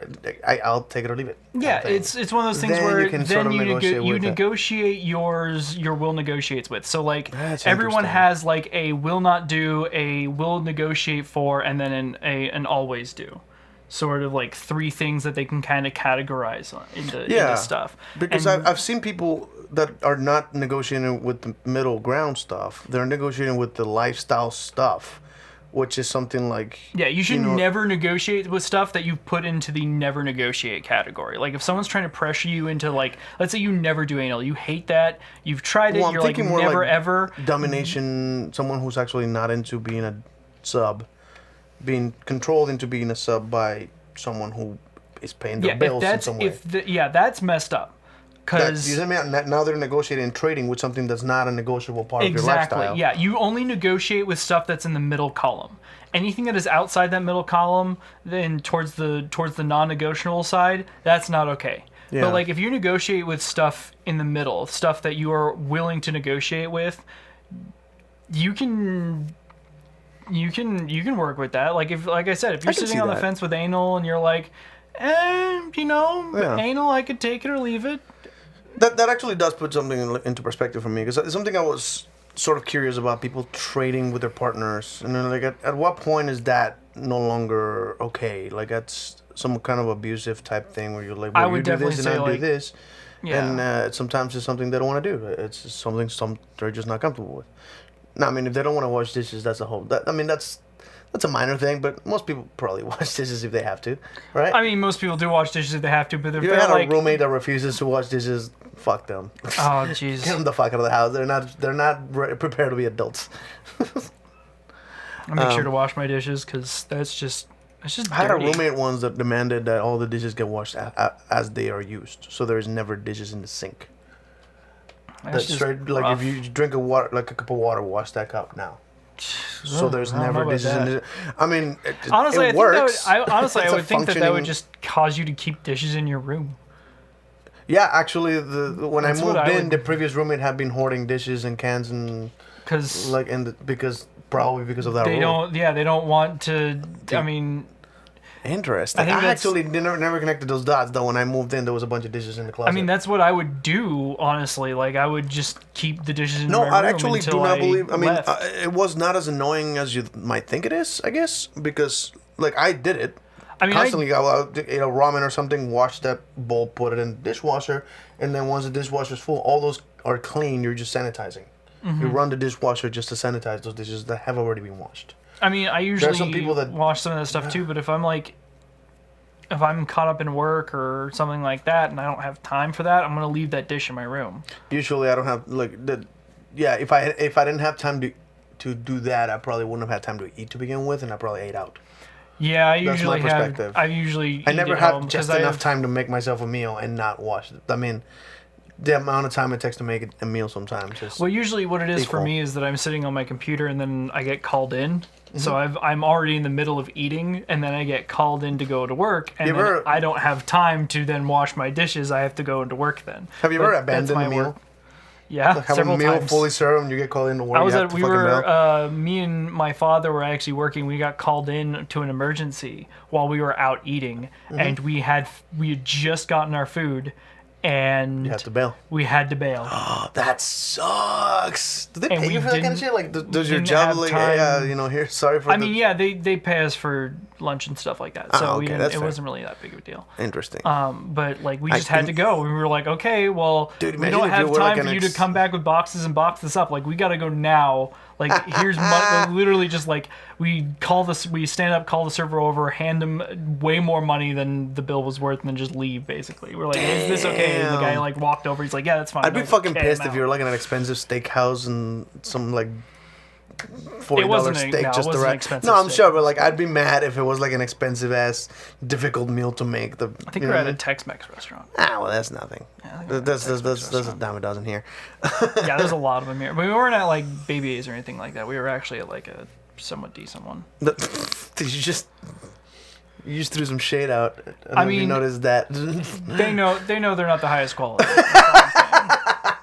I'll take it or leave it. Yeah, it's one of those things Then where you can sort of negotiate with it. negotiate yours. Your will negotiates with. So like That's everyone interesting. has like a will not do, a will negotiate for, and then an always do. Sort of like 3 things that they can kind of categorize into stuff. Because And- I've seen people that are not negotiating with the middle ground stuff. They're negotiating with the lifestyle stuff, which is something like... Yeah, you should never negotiate with stuff that you put into the never negotiate category. Like if someone's trying to pressure you into like, let's say you never do anal, you hate that, you've tried it, Well, I'm you're like thinking more never like ever. domination, someone who's actually not into being a sub, being controlled into being a sub by someone who is paying their bills in some way. That's messed up. Because you know what I mean? Now they're negotiating and trading with something that's not a negotiable part of your lifestyle. Yeah, you only negotiate with stuff that's in the middle column. Anything that is outside that middle column, then towards the non-negotiable side, that's not okay. Yeah. But like if you negotiate with stuff in the middle, stuff that you are willing to negotiate with, you can work with that. Like I said, if you're sitting on the fence with anal and you're like, anal, I could take it or leave it. That actually does put something into perspective for me, because it's something I was sort of curious about, people trading with their partners, and then like at what point is that no longer okay? Like that's some kind of abusive type thing where you're like, well, I would you do definitely this and say I do this, yeah. and sometimes it's something they don't want to do. It's just something they're just not comfortable with. No, I mean if they don't want to wash dishes, that's a whole. That's a minor thing, but most people probably wash dishes if they have to, right? I mean, most people do wash dishes if they have to, but if You they're had like, a roommate that refuses to wash dishes, fuck them. oh jeez, Get them the fuck out of the house. They're not prepared to be adults. I make sure to wash my dishes because that's just dirty. I had a roommate once that demanded that all the dishes get washed as they are used, so there is never dishes in the sink. That's just straight. Like rough. if you drink a cup of water, wash that cup now. So there's I don't know never about dishes in that. the. I mean, Honestly, it I works. think honestly, It's I a would think that would functioning- just cause you to keep dishes in your room. Yeah, actually, when That's I what moved I in, would- the previous roommate had been hoarding dishes and cans and Because probably because of that they rule. don't. Yeah, they don't want to. I mean, Interesting. I think I that's- actually never connected those dots. Though when I moved in, there was a bunch of dishes in the closet. I mean that's what I would do. Honestly, like I would just keep the dishes in no, my room I actually do until not believe. I mean, left. it was not as annoying as you might think it is. I guess because like I did it. I mean, constantly. I would eat a ramen or something, wash that bowl, put it in the dishwasher, and then once the dishwasher's full, all those are clean. You're just sanitizing. Mm-hmm. You run the dishwasher just to sanitize those dishes that have already been washed. I mean, I usually some people that- wash some of that stuff too, but if I'm caught up in work or something like that and I don't have time for that, I'm gonna leave that dish in my room. Usually, I don't have like the. Yeah, if I didn't have time to do that, I probably wouldn't have had time to eat to begin with, and I probably ate out. Yeah, I That's my usually have. perspective. I usually. I eat never at have home just 'cause I enough have- time to make myself a meal and not wash it. I mean, the amount of time it takes to make a meal sometimes is. Well, usually what it is for equal. me is that I'm sitting on my computer and then I get called in. So Mm-hmm. I'm already in the middle of eating and then I get called in to go to work and You then ever- I don't have time to then wash my dishes. I have to go into work then. Have you But ever that's abandoned my a meal? work. Yeah, Have several a meal times. fully served and you get called in to work. I was you have at, to we fucking were, bail? me and my father were actually working. We got called in to an emergency while we were out eating, Mm-hmm. and we had just gotten our food, and You have to bail. we had to bail. Oh, that sucks. Do they And pay we you for that kind of didn't- shit? Like, does your didn't job have like, time. yeah, you know, here, sorry for I mean, yeah, they pay us for lunch and stuff like that, so Ah, we okay, didn't, that's it fair. wasn't really that big of a deal. Interesting. But like we just had to go. We were like, okay, well, Dude, we imagine don't if you have were, like, time for an you to ex- come back with boxes and box this up. Like we got to go now. Like here's money. Literally just like we stand up, call the server over, hand him way more money than the bill was worth, and then just leave. Basically, we're like, is this okay? And the guy Damn. like walked over. He's like, yeah, that's fine. I'd be I was fucking like, pissed "Okay, if I'm you're out." like in an expensive steakhouse and some like $40 steak just wasn't to an wrap. expensive No, I'm steak. sure, but like I'd be mad if it was like an expensive ass, difficult meal to make. I think we're at a Tex-Mex restaurant. Well, that's nothing. That's a dime a dozen here. Yeah, there's a lot of them here. But we weren't at like Baby A's or anything like that. We were actually at like a somewhat decent one. Did you just threw some shade out? I mean, you noticed that. They know they're not the highest quality.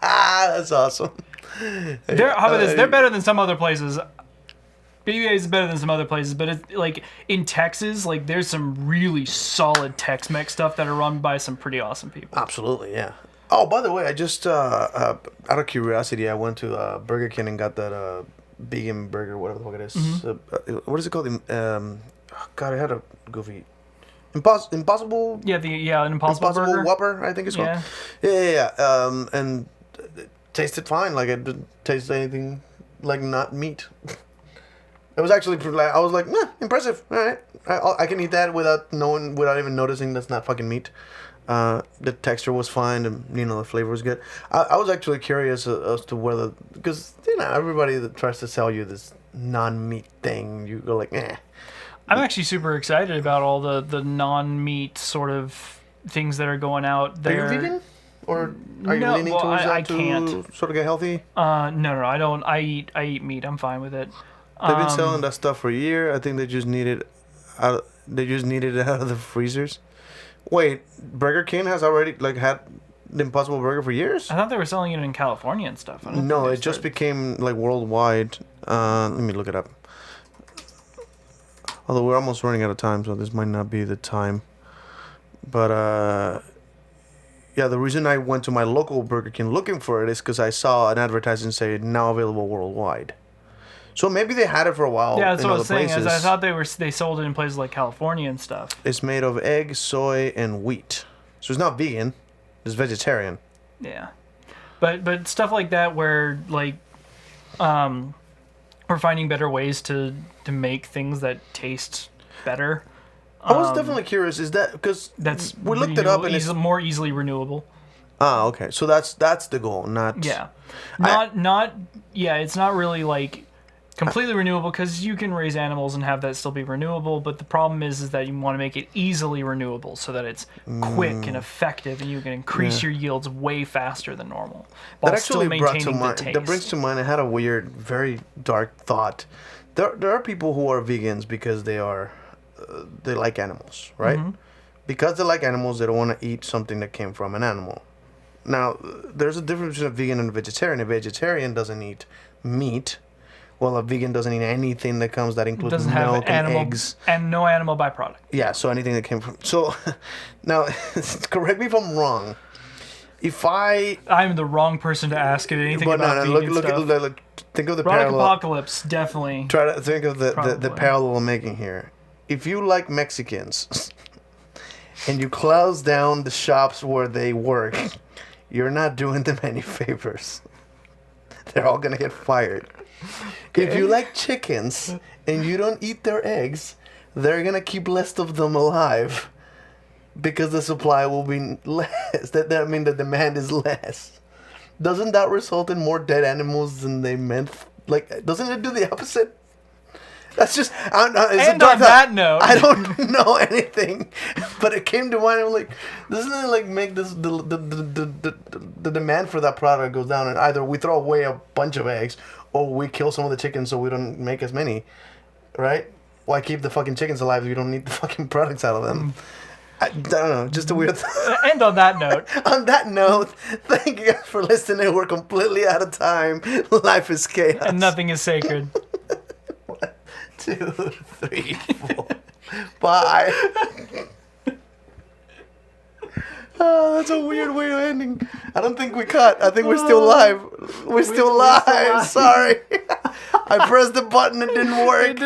That's awesome. How about this? They're better than some other places. BBA is better than some other places, but it's like in Texas, like there's some really solid Tex-Mex stuff that are run by some pretty awesome people. Absolutely, yeah. Oh, by the way, I just out of curiosity, I went to Burger King and got that vegan burger, whatever the fuck it is. Mm-hmm. What is it called? God, I had a goofy. Impossible. Yeah, an Impossible Burger. Whopper, I think it's called. Yeah. And it tasted fine. Like it didn't taste anything like not meat. It was actually like I was like, impressive. All right, I can eat that without even noticing that's not fucking meat. The texture was fine, and the flavor was good. I was actually curious as to whether, because everybody that tries to sell you this non-meat thing, you go like, I'm actually super excited about all the non-meat sort of things that are going out there. Are you vegan? Or are you leaning towards that to sort of get healthy? No, I don't. I eat meat. I'm fine with it. They've been selling that stuff for a year. I think they just need it out. They just needed it out of the freezers. Wait, Burger King has already had the Impossible Burger for years? I thought they were selling it in California and stuff. No, it just became like worldwide. Let me look it up. Although we're almost running out of time, so this might not be the time. But yeah, the reason I went to my local Burger King looking for it is because I saw an advertisement say now available worldwide. So maybe they had it for a while. Yeah, that's in what I other was saying. places. I thought they sold it in places like California and stuff. It's made of egg, soy, and wheat. So it's not vegan. It's vegetarian. Yeah, but stuff like that where like, we're finding better ways to make things that taste better. I was definitely curious. Is that because we looked it up and it's more easily renewable. Ah, okay. So that's the goal, not It's not really like completely renewable because you can raise animals and have that still be renewable. But the problem is that you want to make it easily renewable so that it's quick and effective, and you can increase your yields way faster than normal while still maintaining the taste. That brings to mind. I had a weird, very dark thought. There are people who are vegans because they like animals, right? Mm-hmm. Because they like animals, they don't want to eat something that came from an animal. Now, there's a difference between a vegan and a vegetarian. A vegetarian doesn't eat meat. Well, a vegan doesn't eat anything that includes milk and eggs. And no animal byproduct. Yeah, so anything that came from... So, now, correct me if I'm wrong. I'm the wrong person to ask anything about vegan stuff. Think of the Product parallel. Apocalypse, definitely. Try to think of the parallel I'm making here. If you like Mexicans and you close down the shops where they work, you're not doing them any favors. They're all going to get fired. Okay. If you like chickens and you don't eat their eggs, they're going to keep less of them alive because the supply will be less. That means the demand is less. Doesn't that result in more dead animals than they meant? Like, doesn't it do the opposite? That's just... and on that note... I don't know anything, but it came to mind. I'm like, doesn't it like make this the demand for that product goes down, and either we throw away a bunch of eggs or we kill some of the chickens so we don't make as many, right? Why keep the fucking chickens alive if you don't need the fucking products out of them? I don't know, just a weird... And on that note... On that note, thank you guys for listening. We're completely out of time. Life is chaos. And nothing is sacred. 1, 2, 3, 4. Bye. Oh, that's a weird way of ending. I don't think we cut. I think we're still live. We're still live. Sorry. I pressed the button. It didn't work.